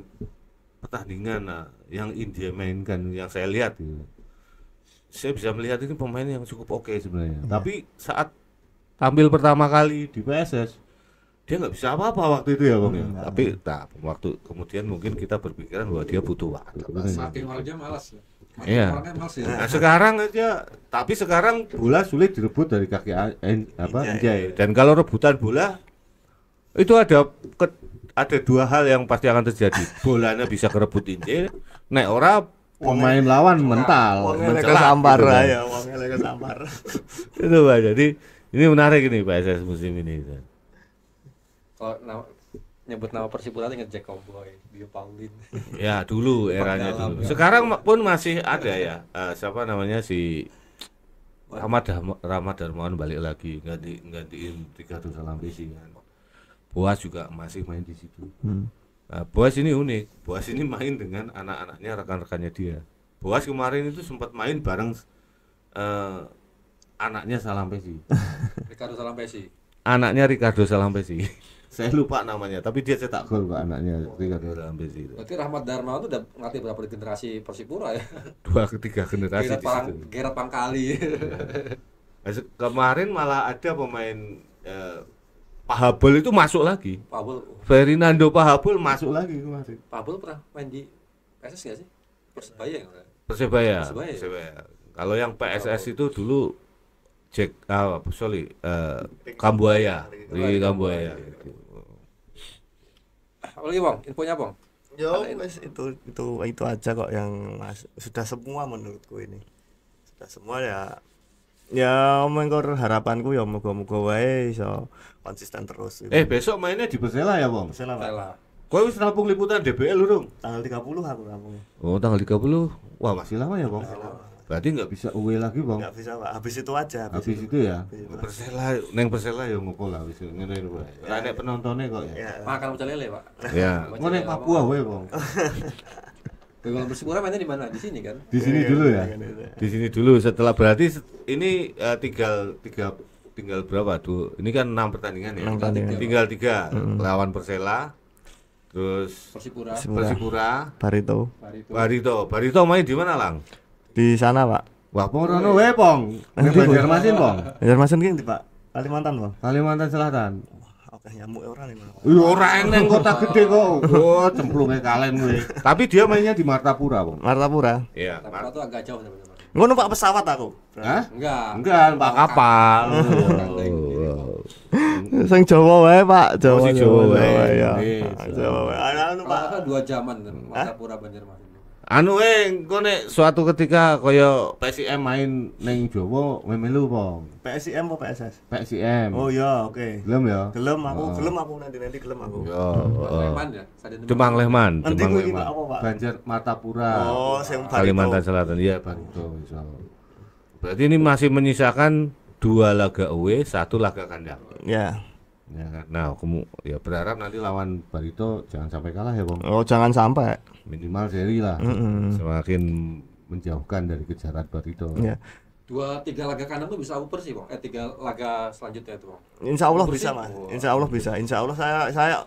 pertandingan yang India mainkan yang saya lihat gitu, saya bisa melihat ini pemain yang cukup oke sebenarnya. Tapi saat tampil pertama kali di PSS dia nggak bisa apa-apa waktu itu ya Bang ya. Tapi waktu kemudian mungkin kita berpikiran bahwa dia butuh waktu. Saking orangnya malas. Iya. Nah, sekarang aja, tapi sekarang bola sulit direbut dari kaki Injai. Dan kalau rebutan bola itu ada 2 hal yang pasti akan terjadi. Bolanya bisa kerebut Injai, nek ora pemain lawan mental, kesampar ya, wongnya kesampar. Itu Pak. Jadi ini menarik ini PSS musim ini. Kalau nyebut nama Persipura ingat Jack Cowboy, Bio Paulin. Ya dulu eranya dulu. Sekarang pun masih ada ya. Siapa namanya si Rahmat Darmawan balik lagi gantiin Ricardo Salampesi kan. Boas juga masih main di situ. Nah, Boas ini unik. Boas ini main dengan anak-anaknya, rekan-rekannya dia. Boas kemarin itu sempat main bareng anaknya Salampesi. Ricardo Salampesi. Anaknya Ricardo Salampesi. Saya lupa namanya, tapi dia cetak gol Pak, anaknya Ricardo Salampesi. Berarti Rahmat Darmawan itu udah ngelatih berapa generasi Persipura ya? 2-3 generasi di situ. Gerard Pangkali. Kemarin malah ada pemain Pahabol itu masuk lagi. Pahabol. Fernando Pahabol masuk lagi kemarin. Pahabol pernah main di PSS nggak sih? Persebaya. Kalau yang PSS itu dulu Kambuaya. Di Kambuaya. Lagi Bang, infonya Bang. Yo, wes itu aja kok yang sudah semua menurutku ini. Sudah semua ya mengkor harapanku ya moga-moga wae iso konsisten terus gitu. Besok mainnya di Persela ya, Bang? Persela. Kowe wis rampung liputan DBL urung? Tanggal 30 aku rampung. Oh, tanggal 30. Wah, masih lama ya, Bang? Berarti nggak bisa away lagi, Bang? Nggak bisa, Pak. Habis itu aja. Habis itu ya. Persela ya ngopo lah wis ngene wae. Ora nek penontonnya kok ya. Makan pecel lele, Pak. Ya. Mau nek Papua wae, Bang. Kalau Persipura mainnya di mana? Di sini kan? Di sini dulu ya. Di sini dulu. Setelah berarti ini tinggal berapa tuh? Ini kan 6 pertandingan ya. Tinggal 3 lawan Persela. Terus Persipura, Barito main di mana, Lang? Di sana, Pak. Wah, porono wae, Pong. Di Banjarmasin, Pong. Banjarmasin ki, Pak. Kalimantan, Bang. Kalimantan Selatan. Oke, nyamuk ora nih, Bang. Ora eneng kota gede kok. Oh, cemplunge kalen kowe. Tapi dia mainnya di Martapura, Bang. Martapura. Iya, Martapura tuh agak jauh sebenarnya. Gua numpak pesawat aku. Hah? Enggak, numpak kapal. Sing Jawa wae, Pak. Jawa wae ya. Jawa wae. Numpak 2 jaman Martapura Banjarmasin. Anu engko nek suatu ketika kaya PSIM main ning Jawa melu apa? PSIM apa PSS? PSIM. Oh iya, oke. Gelem ya? Gelem aku nanti gelem aku. Ya. Sleman ya. Stadion Demang Lehman, Nanti Demang kuwi Lehman. apa, Pak? Banjar Martapura. Oh, sing Kalimantan Selatan. Iya, Barito. Berarti ini masih menyisakan 2 laga away, 1 laga kandang. Ya. Ya kan. Nah, kamu ya berharap nanti lawan Barito jangan sampai kalah ya, Bang. Oh, jangan sampai. Minimal seri lah. Semakin menjauhkan dari kejaran Barito. Ya. 2-3 laga kandang tuh bisa uper sih, Bang. 3 laga selanjutnya itu, Bang. Insya Allah Uper bisa, sih? Mas. Oh. Insya Allah bisa. Insya Allah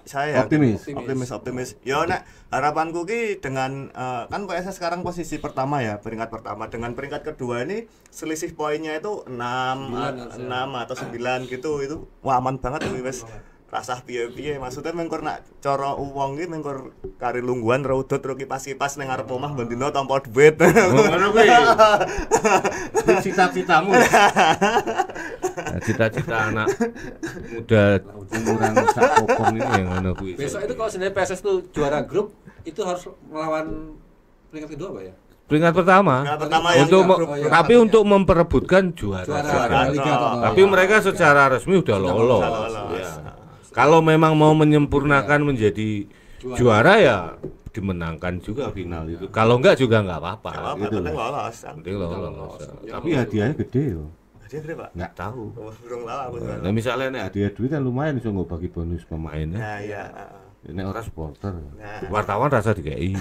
saya optimis. Ya, nek harapanku ki dengan kan PSS sekarang posisi pertama ya, peringkat pertama. Dengan peringkat kedua ini selisih poinnya itu 6 atau 9 gitu. Itu wah, aman banget kuwi wis. Rasah piye-piye maksudnya mengkor nak cara wong ki mengkor kari lungguhan raudot ro kipas-kipas ning arep omah ben dina tanpa duit. Ngono kuwi. Cita-citamu. Cita-cita anak muda umuran sak kokong ini yang ngono kuwi. Besok itu kalau sebenarnya PSS tuh juara grup itu harus melawan peringkat kedua, Pak ya? Peringkat pertama. Yang Untuk grup tapi untuk memperebutkan juara. Juara Liga atau Tapi mereka secara resmi udah lolos. Ya. Kalau memang mau menyempurnakan menjadi juara ya dimenangkan juga final itu. Kalau enggak juga enggak apa-apa gitu. penting lolos. Penting lolos. Tapi hadiahnya gede loh. Dia gede, Pak. Enggak tahu. Burung lala aku. Nah, misalnya nek hadiah duit kan lumayan iso nggo bagi bonus pemainnya. Nah, iya. Nek ora supporter. Nah. Wartawan rasa dikei.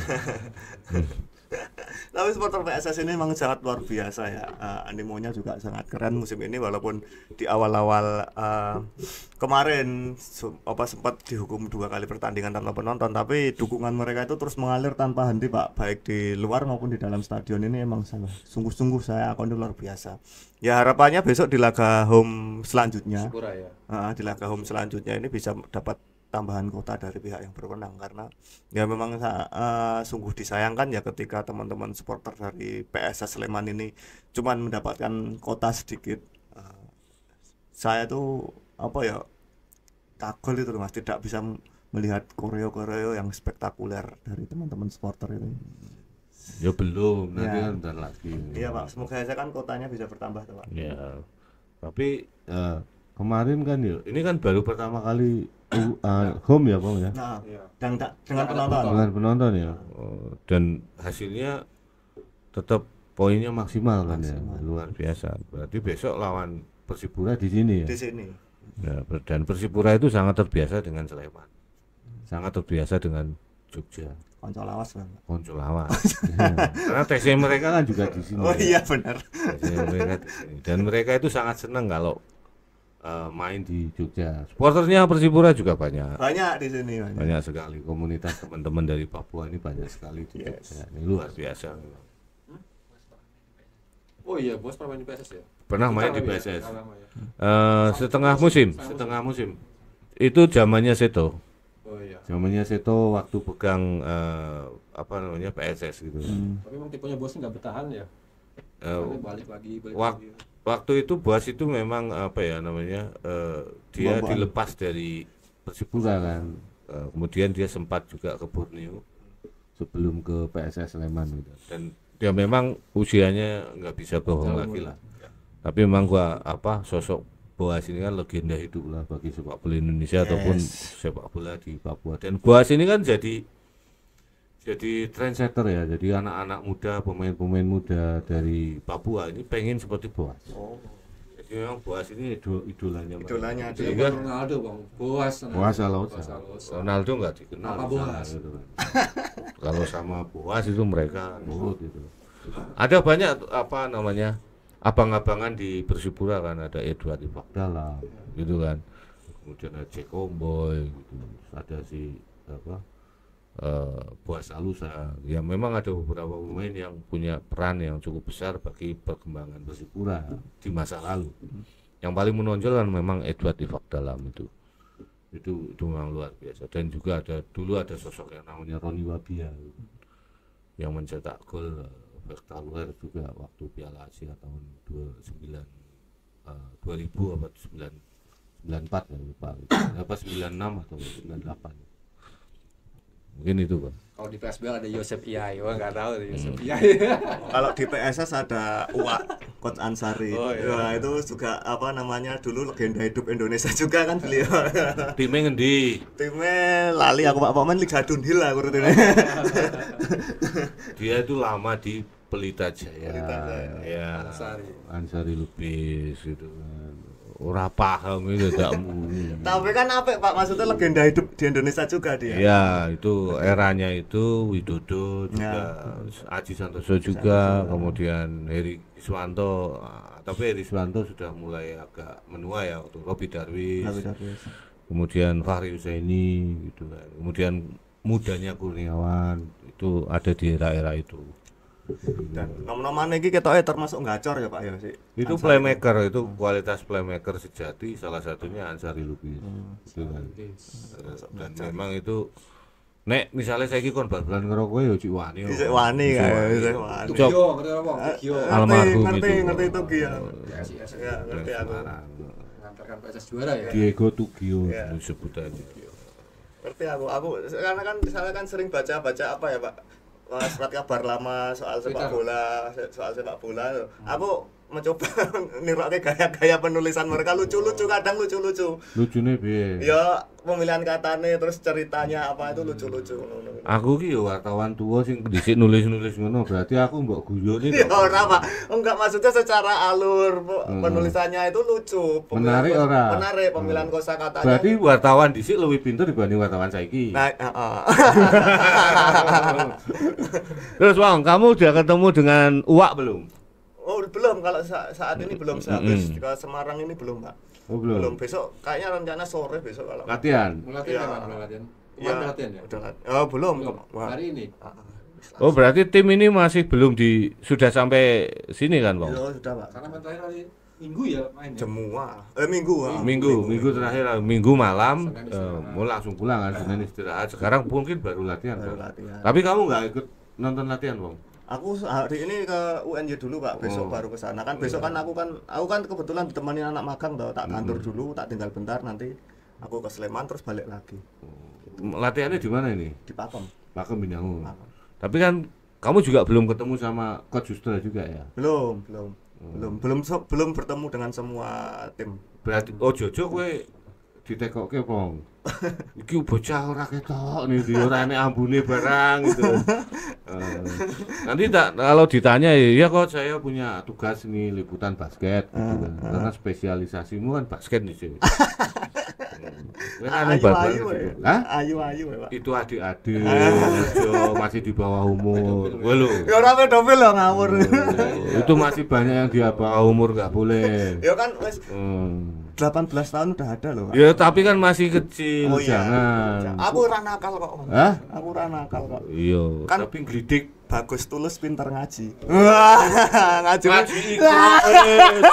Tapi supporter PSS ini memang sangat luar biasa ya. Animonya juga sangat keren musim ini walaupun di awal-awal kemarin sempat dihukum 2 kali pertandingan tanpa penonton, tapi dukungan mereka itu terus mengalir tanpa henti, Pak, baik di luar maupun di dalam stadion. Ini emang sungguh-sungguh saya akui luar biasa. Ya harapannya besok di laga home selanjutnya. Syukura ya. Di laga home selanjutnya ini bisa dapat tambahan kota dari pihak yang berwenang, karena ya memang sungguh disayangkan ya ketika teman-teman supporter dari PSS Sleman ini cuman mendapatkan kota sedikit. Saya tuh kagol itu Mas, tidak bisa melihat koreo-koreo yang spektakuler dari teman-teman supporter ini. Ya belum, nanti Ya. kan bentar lagi. Iya, Pak, semoga saja kan kotanya bisa bertambah tuh, Pak. Ya. Tapi kemarin kan ya, ini kan baru pertama kali home ya, Bang ya. Nah, Iya. dan dengan penonton. Dengan penonton ya. Dan hasilnya tetap poinnya maksimal kan ya. Luar biasa. Berarti besok lawan Persipura di sini ya. Di sini. Ya, dan Persipura itu sangat terbiasa dengan Sleman. Sangat terbiasa dengan Jogja. Konco lawas, Bang. Konco lawas. Ya. Karena TC mereka kan juga di sini. Oh iya, benar. TC mereka di sini. Dan mereka itu sangat senang kalau main di Jogja. Supporternya Persipura juga banyak. Banyak di sini, banyak. Banyak sekali komunitas teman-teman dari Papua ini banyak sekali di Jogja. Ini luar biasa. Oh iya, Bos pernah main di PSS ya? Pernah main di Lama ya? PSS. Lama ya. Setengah musim. Itu zamannya Seto. Oh iya. Zamannya Seto waktu pegang PSS gitu. Tapi memang tipenya Bosnya nggak bertahan ya. Eh, Balik lagi. Waktu itu Boas itu memang dia Bambaan. dilepas dari Persipura kan. Kemudian dia sempat juga ke Borneo sebelum ke PSS Sleman gitu. Dan dia memang usianya nggak bisa bohong lagi lah. Tapi memang sosok Boas ini kan legenda hidup lah bagi sepak bola Indonesia ataupun sepak bola di Papua. Dan Boas ini kan jadi trendsetter ya. Jadi anak-anak muda, pemain-pemain muda dari Papua ini pengen seperti Boas. Oh. Jadi memang Boas ini idolanya. Idolanya mereka. dia. Sehingga Ronaldo, Bang. Boas. Boas Alonso. Alonso. Ronaldo nggak dikenal Apa di sana, Boas? gitu kan. Kalau sama Boas itu mereka nurut gitu. Ada banyak abang-abangan di Persipura kan, ada Edward Ifakdalam gitu kan. Kemudian ada Jack Comboy gitu. Ada si Boas Alusa. Ya memang ada beberapa pemain yang punya peran yang cukup besar bagi perkembangan Persipura di masa lalu. Yang paling menonjol kan memang Edward Ifakdalam itu memang luar biasa. Dan juga dulu ada sosok yang namanya Roni Wabia yang mencetak gol spektakuler juga waktu Piala Asia tahun 2000 apa 94 ya lupa. Apa 96 atau 98. Mungkin itu, Pak. Kalau di PSBL ada Yosep Iyai, wah nggak tahu tuh Yosep Iyai. Kalau di PSS ada Uwak Coach Ansari. Oh, iya. Wah, itu juga apa namanya dulu legenda hidup Indonesia juga kan beliau. Timnya ngendi? Timnya lali aku Pak pemain Liga Dunhill aku rutine. Dia itu lama di Pelita Jaya. Pelita Jaya. Ya. Ansari. Ansari Lubis gitu kan. Ora paham itu tak Tapi kan apik Pak, maksudnya legenda hidup di Indonesia juga dia. Ya, itu eranya itu Widodo juga, Aji Santoso juga, kemudian Heri Iswanto. Tapi Heri Iswanto sudah mulai agak menua ya waktu Robi Darwis. Kemudian Fahri Husaini gitu kan. Kemudian mudanya Kurniawan itu ada di era-era itu. Dan nom-noman iki ketoke termasuk gacor ya Pak ya sih. Itu Ansari playmaker itu kualitas playmaker sejati, salah satunya Ansari Lubis. Gitu kan. Dan memang itu nek misalnya saiki kon bal-balan karo kowe ya cik wani. Isik wani kan, isik wani. Tugio, ngerti apa? Tugio. Almarhum ngerti, itu. ngerti Tugio. PSIS Ya, ngerti aku. mengantarkan PSS juara ya. Diego Tugio Ya. sebutannya. Ngerti aku karena kan misalnya kan sering baca-baca apa ya Pak, surat kabar lama soal sepak bola, aku mencoba niroke gaya-gaya penulisan mereka lucu-lucu, kadang lucu-lucu. Lucune piye? Ya pemilihan katanya terus ceritanya apa itu lucu-lucu. Aku ki yo wartawan tua sing dhisik nulis-nulis ngono, berarti aku mbok guyoni Ya ora Pak, enggak maksudnya secara alur penulisannya itu lucu. Menarik ora? Menarik pemilihan kosakatanya. Berarti wartawan dhisik lebih pintar dibanding wartawan saiki. Nah, Terus Bang, kamu udah ketemu dengan Uwak belum? oh belum, kalau saat ini belum sehabis ke Semarang ini belum Pak. Oh belum. Besok kayaknya rencana sore besok kalau. Latihan. Latihan Ya. kan, latihan. Ya, Kemarin latihan ya? udah oh belum. Wah. Hari ini. Oh berarti tim ini masih belum sudah sampai sini kan Bang? Ya, sudah Pak. Karena main terakhir hari Minggu ya main. Semua. Minggu. Minggu terakhir Minggu malam mau langsung pulang kan, Senin istirahat. Sekarang mungkin baru latihan. Baru Bang. latihan. Tapi kamu nggak ikut nonton latihan Bang? Aku hari ini ke UNY dulu Pak, besok baru ke sana. Kan besok kan aku kan kebetulan ditemani anak magang toh, tak kantor dulu, tak tinggal bentar nanti aku ke Sleman terus balik lagi. Latihannya di mana ini? Di Pakem. Pakem Binangun. Pakem. Tapi kan kamu juga belum ketemu sama Coach Justra juga ya? Belum bertemu dengan semua tim. Berarti Jojo kowe ditekokke Bang. Iki bocah ora ketok nih, ora enek ambune barang gitu. Nanti kalau ditanya ya kok saya punya tugas nih liputan basket gitu kan. Karena spesialisasimu kan basket nih sih. Ayu Hah? ya Pak. Itu adik-adik, Jojo masih di bawah umur. Gue lo. Ya ora pedofil loh ngawur. Itu masih banyak yang di bawah umur nggak boleh. Ya kan wis 18 tahun udah ada loh Pak. Ya tapi kan masih kecil, Oh, iya. jangan. Aku ora nakal kok. Hah? Aku ora nakal kok. Iya. Kan Tapi ngelidik bagus tulus pintar ngaji. Wah, ngaji.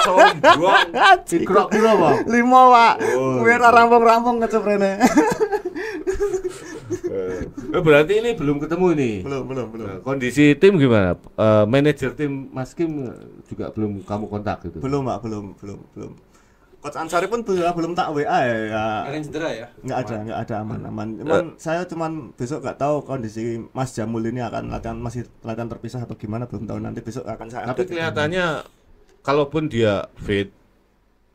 sombong. Ngaji. Ikrok piro, Bang? 5, Pak. Oh, Biar rampung-rampung ngecep rene. Berarti ini belum ketemu ini. Belum. Nah, kondisi tim gimana? Manajer tim Mas Kim juga belum kamu kontak gitu. Belum, Pak, belum. Coach Ansari pun belum tak WA ya. Ada yang cedera ya? Nggak ada aman. Saya cuman besok nggak tahu kondisi Mas Jamul ini akan masih latihan terpisah atau gimana, belum tahu, nanti besok akan saya Tapi update. kelihatannya kalaupun dia fit,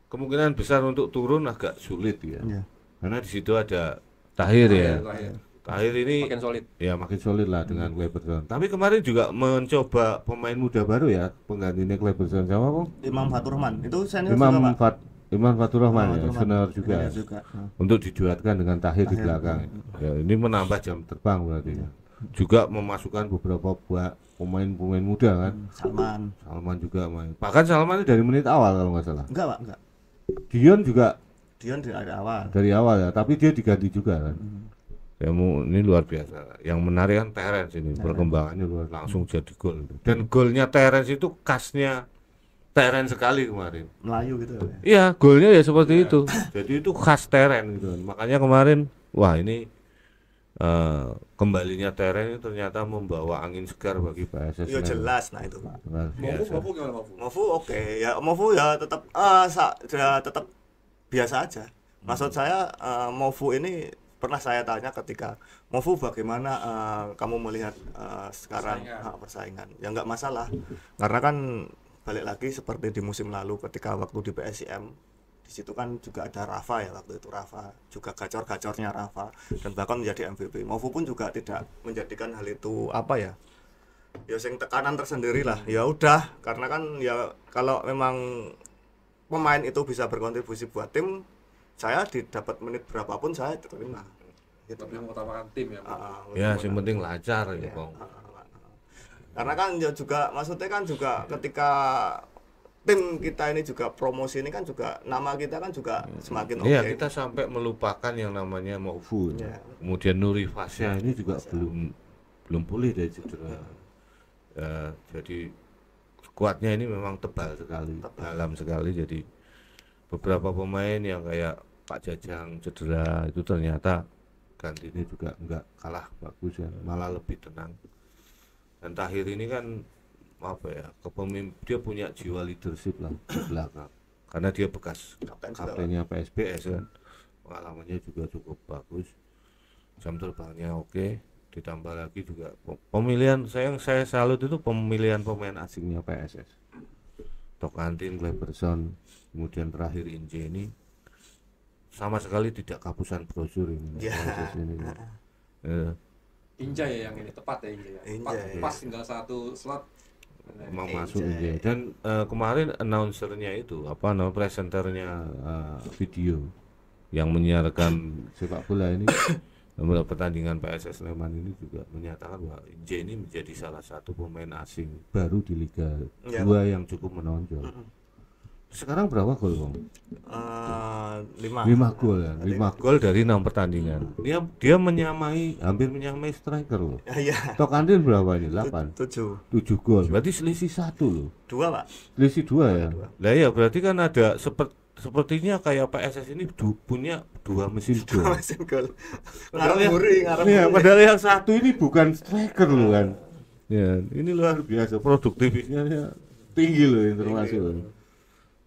kemungkinan besar untuk turun agak sulit ya. Iya. Karena di situ ada Tahir ya. Terakhir. Tahir ini Makin solid. ya makin solid lah dengan Cleberson. Tapi kemarin juga mencoba pemain muda baru ya, penggantinya Cleberson sama apa? Imam Fatur Rahman itu senior juga, Pak. Imam Fatur Rahman ya, Rahman. senior juga. Senior juga. Untuk diduetkan dengan Tahir di belakang. Ya, ini menambah jam terbang berarti ya. Juga memasukkan beberapa pemain muda kan. Salman juga main. Bahkan Salman ini dari menit awal kalau nggak salah. Enggak, Pak, enggak. Dion juga Dion dari awal. dari awal ya, tapi dia diganti juga kan. Ini luar biasa. Yang menarik kan Terence ini, perkembangannya luar, langsung jadi gol. Dan golnya Terence itu khasnya Terence sekali kemarin. Melayu gitu ya. Iya, golnya ya seperti itu. Jadi itu khas Terence gitu. Makanya kemarin, wah ini kembalinya Terence ternyata membawa angin segar bagi PSS. Ya jelas, nah itu, Pak. Mofu gimana Mofu? Mofu oke. Ya Mofu ya tetap biasa aja. Maksud saya Mofu ini pernah saya tanya ketika Mofu bagaimana kamu melihat sekarang persaingan. Ya nggak masalah, karena kan balik lagi seperti di musim lalu ketika waktu di PSIM, di situ kan juga ada Rafa ya, waktu itu Rafa juga gacor-gacornya Rafa dan bahkan menjadi MVP. Mofu pun juga tidak menjadikan hal itu apa ya, ya sing tekanan tersendiri lah. Ya udah, karena kan ya kalau memang pemain itu bisa berkontribusi buat tim, saya didapat menit berapapun saya terima gitu. Tapi mengutamakan tim ya. Ya, yang penting lancar ya, Bang. Karena kan ya juga maksudnya kan juga ketika tim kita ini juga promosi ini kan juga nama kita kan juga semakin oke. Iya, kita sampai melupakan yang namanya Maufu. Ya. Kemudian Nuri Fasya ini juga belum pulih dari cedera. Jadi skuadnya ini memang tebal sekali, dalam sekali. Jadi beberapa pemain yang kayak Pak Jajang cedera itu ternyata gantinya juga enggak kalah bagus ya, malah lebih tenang. Dan Tahir ini kan apa ya, dia punya jiwa leadership lah di belakang, karena dia bekas kaptennya PSBS kan, pengalamannya juga cukup bagus, jam terbangnya oke, ditambah lagi juga pemilihan yang saya salut itu pemilihan pemain asingnya PSS, Tokantin, Cleberson, kemudian terakhir Inje ini sama sekali tidak kapusan brosur ini. Injay ya yang ini tepat ya, Injay ya. Pas tinggal satu slot mau masuk Injay. Dan kemarin announcernya itu presenternya video yang menyiarkan sepak bola ini pertandingan PSS Sleman ini juga menyatakan bahwa Injay ini menjadi salah satu pemain asing baru di Liga 2 yang cukup menonjol. Sekarang berapa gol, Bang? 5 gol ya. 5 gol dari 6 pertandingan. Dia hampir menyamai striker loh. Iya. Tokantin berapa ini? 8. 7 gol. Berarti selisih 1 loh. 2, Pak. Selisih 2 ya. Lah ya, berarti kan ada sepertinya kayak PSS ini punya 2 mesin gol. 2 mesin gol. Ngarep-muri. Iya, padahal yang satu ini bukan striker loh kan. Ya, ini luar biasa, produktivitasnya tinggi loh informasi loh.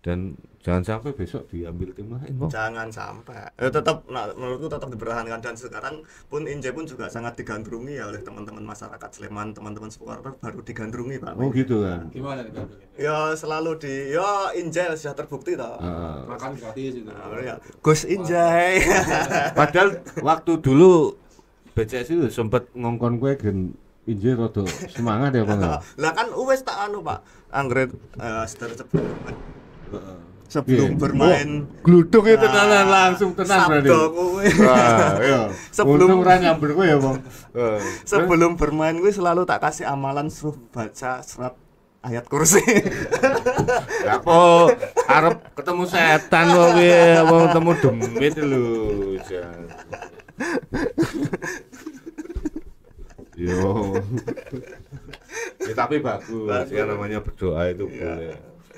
Dan jangan sampai besok diambil tim lain, Bang. Jangan sampai. Tetap menurutku tetap dipertahankan, dan sekarang pun Injay pun juga sangat digandrungi ya oleh teman-teman masyarakat Sleman, teman-teman supporter baru digandrungi, Pak. Oh gitu kan. Gimana digandrungi? Ya selalu Injay sudah terbukti toh. Makan gratis itu. Ya, Gus Injay. Padahal waktu dulu BCS itu sempat ngongkon gue gen Injay rada semangat ya, Bang. Lah kan wis tak Pak. Anggret sebelum bermain gluduk itu tenanan langsung tenang berarti. Sebelum nyamber gue ya, Bang. Sebelum bermain gue selalu tak kasih amalan suruh baca surat ayat kursi. Apa arep ketemu setan kok piye, wong ketemu demit lho. Yo. Ya, tapi bagus. Ya namanya berdoa itu boleh.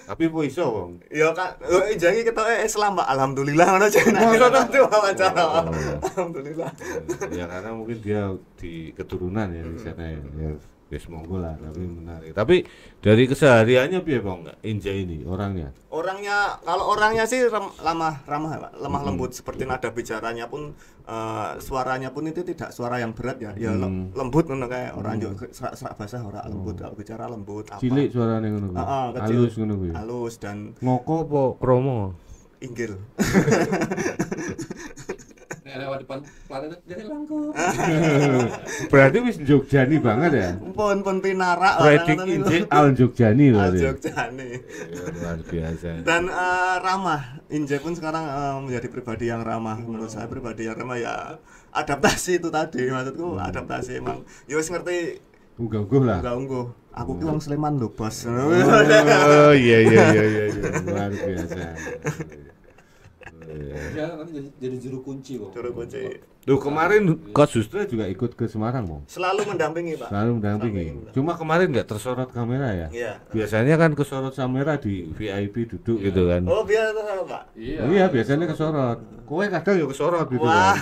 Tapi kok iso, Bang? Ya kan, janji kita Islam, Pak. Alhamdulillah ngono jenenge. Itu wawancara. Alhamdulillah. Ya karena mungkin dia di keturunan ya di sana ya. Wis monggo lah, tapi menarik. Tapi dari kesehariannya piye, Bang? Injay ini orangnya. Kalau orangnya sih ramah, Pak. Lemah lembut, seperti nada bicaranya pun suaranya pun itu tidak suara yang berat ya. Ya lembut ngono kayak orang yo serak basah ora lembut, kalau bicara lembut apa. Cilik suarane ngono kuwi. Halus ngono kuwi. Halus dan ngoko apa kromo? Inggil. Lewat depan planet jadi langkung. Berarti wis Jogjani banget ya. Pun pinarak Predik Injay Al Jogjani loh. Al Jogjani. Luar biasa. Dan ramah. Injay pun sekarang menjadi pribadi yang ramah. Menurut saya pribadi yang ramah ya. Adaptasi itu tadi, maksudku adaptasi emang. Ya wis ngerti unggah-ungguh lah. Unggah-ungguh. Aku ki wong Sleman lho, Bos. Oh iya. Luar biasa. Ya nanti jadi juru kunci, Bang. Juru kunci. Loh kemarin Coach Justra juga ikut ke Semarang, Bang. Selalu mendampingi, Pak. Selalu mendampingi. Cuma kemarin nggak tersorot kamera ya? Iya. Biasanya kan kesorot kamera di VIP duduk gitu kan. Oh, biasa Pak. Iya. Iya, biasanya kesorot. Kowe kadang ya kesorot gitu kan.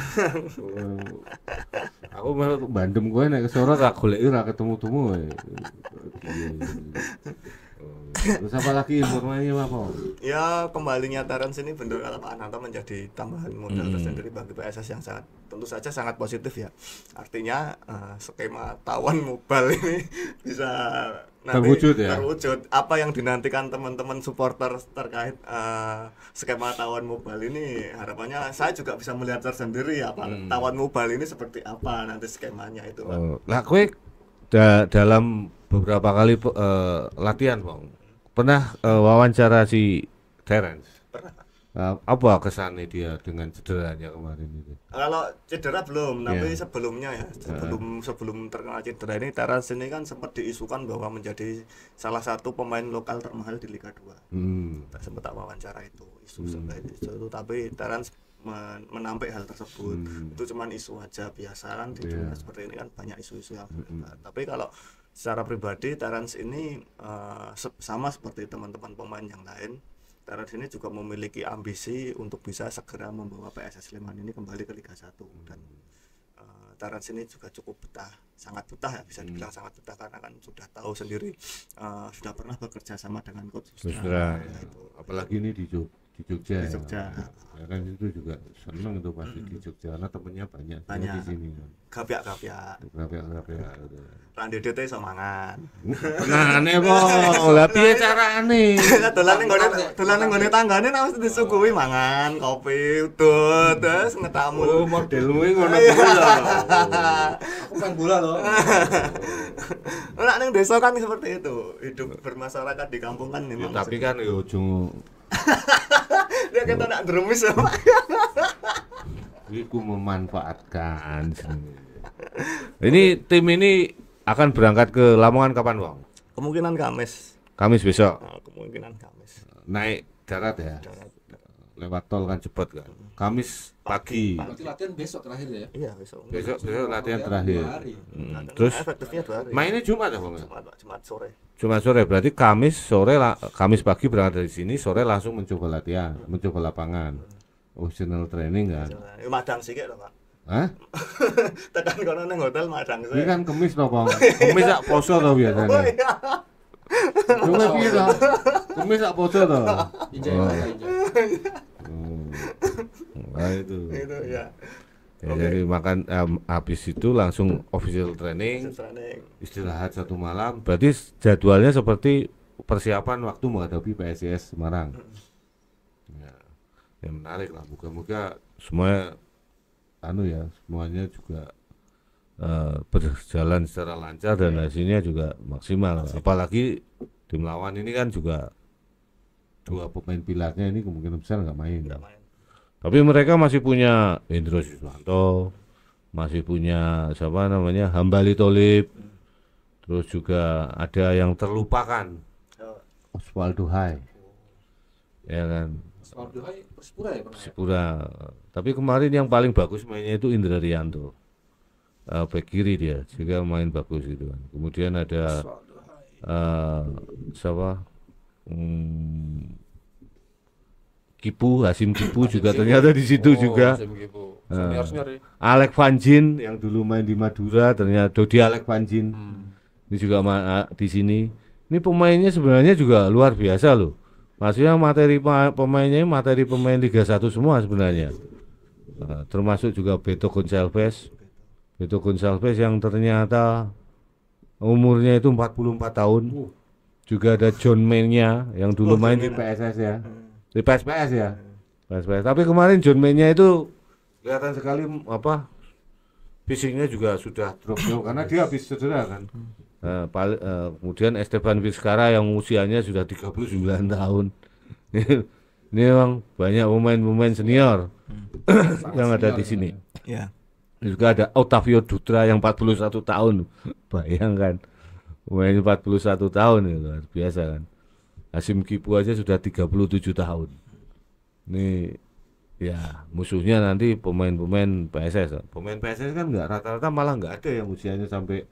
Aku malah bandem kowe nek kesorot tak goleki ora ketemu-temu. Terus apa lagi informasinya apa? Ya kembalinya Terence ini bentuk Pak Ananto menjadi tambahan modal tersendiri bagi PSS yang sangat tentu saja sangat positif ya. Artinya skema tawon mobile ini bisa nanti terwujud ya. Terwujud. Apa yang dinantikan teman-teman supporter terkait skema tawon mobile ini, harapannya saya juga bisa melihat tersendiri apa tawon mobile ini seperti apa nanti skemanya itu. Lah kowe dalam beberapa kali latihan Bang, pernah wawancara si Terence? Apa kesannya dia dengan cederanya kemarin itu? Kalau cedera belum, tapi sebelumnya ya, sebelum terkena cedera ini Terence ini kan sempat diisukan bahwa menjadi salah satu pemain lokal termahal di Liga 2. Sempat wawancara itu, isu seperti itu, tapi Terence menampik hal tersebut. Itu cuman isu aja, biasa kan di dunia seperti ini kan banyak isu-isu yang tapi kalau secara pribadi Terence ini sama seperti teman-teman pemain yang lain, Terence ini juga memiliki ambisi untuk bisa segera membawa PSS Sleman ini kembali ke Liga 1 dan Terence ini juga cukup betah, sangat betah ya, bisa dibilang sangat betah karena kan sudah tahu sendiri, sudah pernah bekerja sama dengan Coach Susra. Apalagi ini di Jogja. Di Jogja. Ya kan itu juga seneng itu pasti di Jogja karena temennya banyak di sini kan. Gapiak. Gitu. Rande DT semangan. Nah, aneh kok. Lah piye carane? Dolan ning gone tanggane nek mesti disuguhi mangan, kopi, udut, terus ngetamu. Oh, modelmu ngono kuwi lho. Aku pengen bola loh. Nek ning desa kan seperti itu, hidup bermasyarakat di kampung kan memang. Ya, tapi kan yo ujung dia kata nak dremis apa? Iku memanfaatkan. Ini tim ini akan berangkat ke Lamongan kapan, Bang? Kemungkinan Kamis besok. Kemungkinan Kamis. Naik darat ya. Lewat tol kan cepet kan. Kamis pagi. Berarti latihan besok terakhir ya? Iya, besok. Besok latihan terakhir. Terus efektifnya 2 hari. Mainnya Jumat ya, Bang? Jumat sore. Jumat sore berarti Kamis pagi berangkat dari sini, sore langsung mencoba latihan, mencoba lapangan. Optional training kan. Madang sithik lho, Pak. Hah? Tekan kono nang hotel madang sithik. Ini kan Kemis toh, Bang. Kemis sak poso toh biasanya. Oh iya. Cuma piye toh? Kemis sak poso toh. Injay. Nah itu. Itu ya. Ya, jadi makan habis itu langsung official training, Training. istirahat 1 malam. Berarti jadwalnya seperti persiapan waktu menghadapi PSIS Semarang. Ya menarik lah. Moga-moga semuanya juga berjalan secara lancar dan hasilnya juga maksimal. Apalagi tim lawan ini kan juga 2 pemain pilarnya ini kemungkinan besar nggak main. Tapi mereka masih punya Indro Siswanto, masih punya siapa namanya Hambali Tholib, terus juga ada yang terlupakan Osvaldo Hai, ya kan. Osvaldo Hai Persipura ya? Persipura. Tapi kemarin yang paling bagus mainnya itu Indra Rianto, bek kiri dia juga main bagus gitu kan. Kemudian ada siapa? Hasim Kipu juga ternyata di situ juga. Alek Vanjin yang dulu main di Madura ternyata Dodi Alek Vanjin. Ini juga di sini. Ini pemainnya sebenarnya juga luar biasa loh. Maksudnya materi pemain Liga 1 semua sebenarnya. Termasuk juga Beto Gonçalves yang ternyata umurnya itu 44 tahun. Juga ada John Main-nya yang dulu main di PSS ya. Di PSPS ya. PSPS. Tapi kemarin John Main-nya itu kelihatan sekali fisiknya juga sudah drop jauh karena dia habis cedera kan. Kemudian Esteban Vizcarra yang usianya sudah 39 tahun. Ini memang banyak pemain-pemain senior yang ada di sini. Ya. Juga ada Otavio Dutra yang 41 tahun. Bayangkan. Pemain 41 tahun itu luar biasa kan. Hasim Kipu aja sudah 37 tahun. Ini ya musuhnya nanti pemain-pemain PSS. Pemain PSS kan enggak rata-rata malah enggak ada yang usianya sampai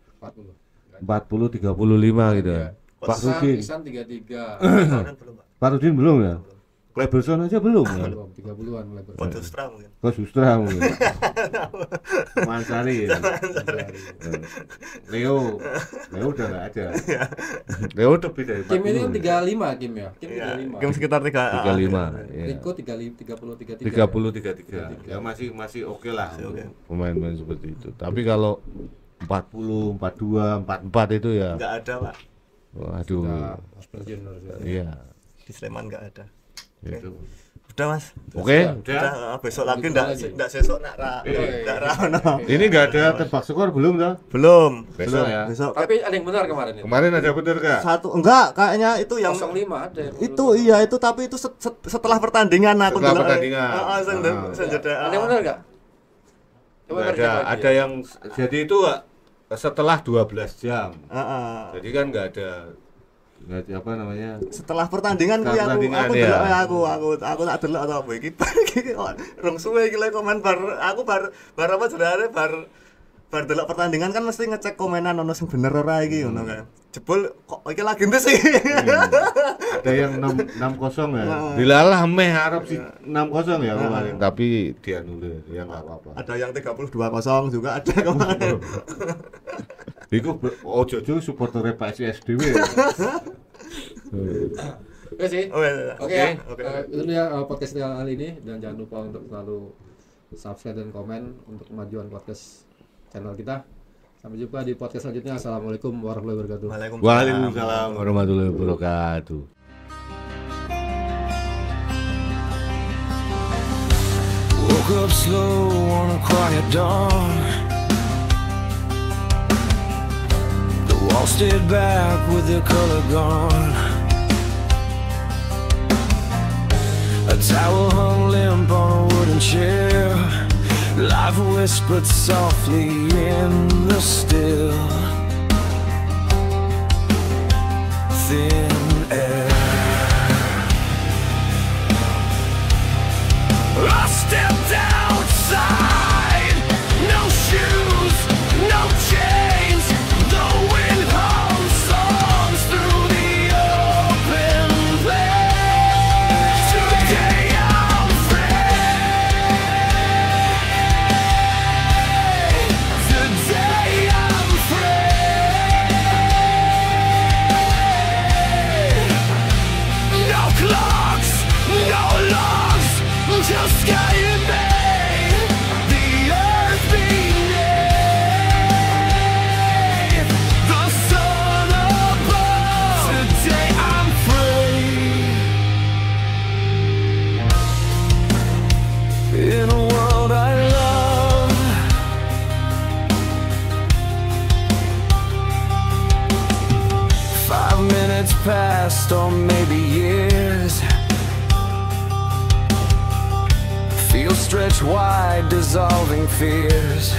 40 35 gitu. Ya. Pak Rudin. Isan 33. Pak Rudin belum ya? Cleberson aja belum kan? Belum 30-an mulai bermain. Podustra mungkin. Kok Sustra mungkin. Mansari ya. Leo udah nggak ada. Leo lebih dari 40. Kim ini kan 35 Kim ya. Kim Iya, 35. game sekitar 35. Ya. Rico 30 33. 30 33. Ya masih oke lah untuk pemain-pemain seperti itu. Tapi kalau 40, 42, 44 itu ya. Enggak ada, Pak. Waduh. Harus pensiun harus. Iya. Di Sleman enggak ada. Itu. Udah, Mas. Oke, Udah, besok lagi enggak sesok nak ra. Ini enggak ada tebak skor belum toh? Belum. Besok ya. Besok Tapi ada yang benar kemarin itu. Kemarin ada bener enggak? satu enggak kayaknya itu yang 05 ada. Yang itu iya itu tapi itu setelah pertandingan aku Setelah delok. pertandingan. Senjata. Ada yang benar enggak? Coba Nggak cek ada, lagi ada ya. yang jadi itu setelah 12 jam. Heeh. Jadi kan nggak ada apa namanya? Setelah pertandingan Setelah kuwi pertandingan, aku ya. delok aku tak delok atau apa iki rong suwe iki lek komen bar apa jenenge bar delok pertandingan kan mesti ngecek komenan ono sing bener ora iki ngono kan. Jebul kok iki lagi entus iki. Ada yang 6-0 ya. Dilalah meh Arab sih 6-0 ya kemarin, tapi dia nulis ya nggak apa-apa. Ada yang 32-0 juga ada kemarin. Iku ojo supporter PSIS dhewe. Oke sih. Oke. Oke ya. Itu dia podcast kali ini dan jangan lupa untuk selalu subscribe dan komen untuk kemajuan podcast channel kita. Sampai jumpa di podcast selanjutnya. Assalamualaikum warahmatullahi wabarakatuh. Waalaikumsalam warahmatullahi wabarakatuh. Woke up slow on a quiet dawn. The wall stayed back with the color gone. A towel hung limp on a wooden chair. Life whispered softly in the still, thin air. I stepped outside, no shoes, no chains. The wind hums songs through the open place. Today I'm free. Today I'm free. No clocks, no logs, just sky and me. The earth beneath, the sun above. Today I'm free. In a world I love, 5 minutes passed or maybe years. Feel stretched wide, dissolving fears.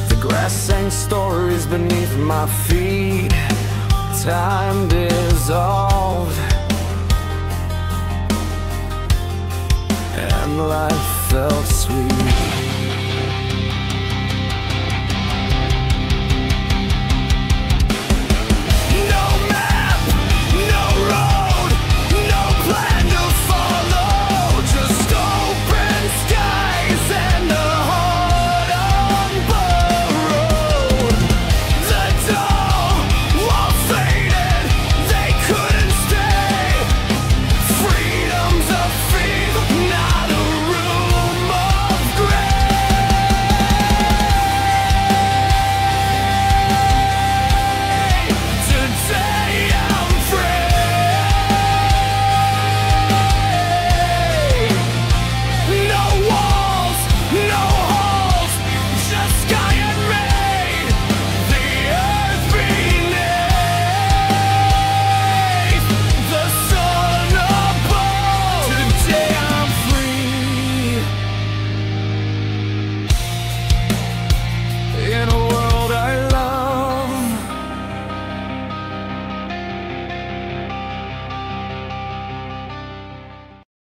The grass sang stories beneath my feet. Time dissolved, and life felt sweet.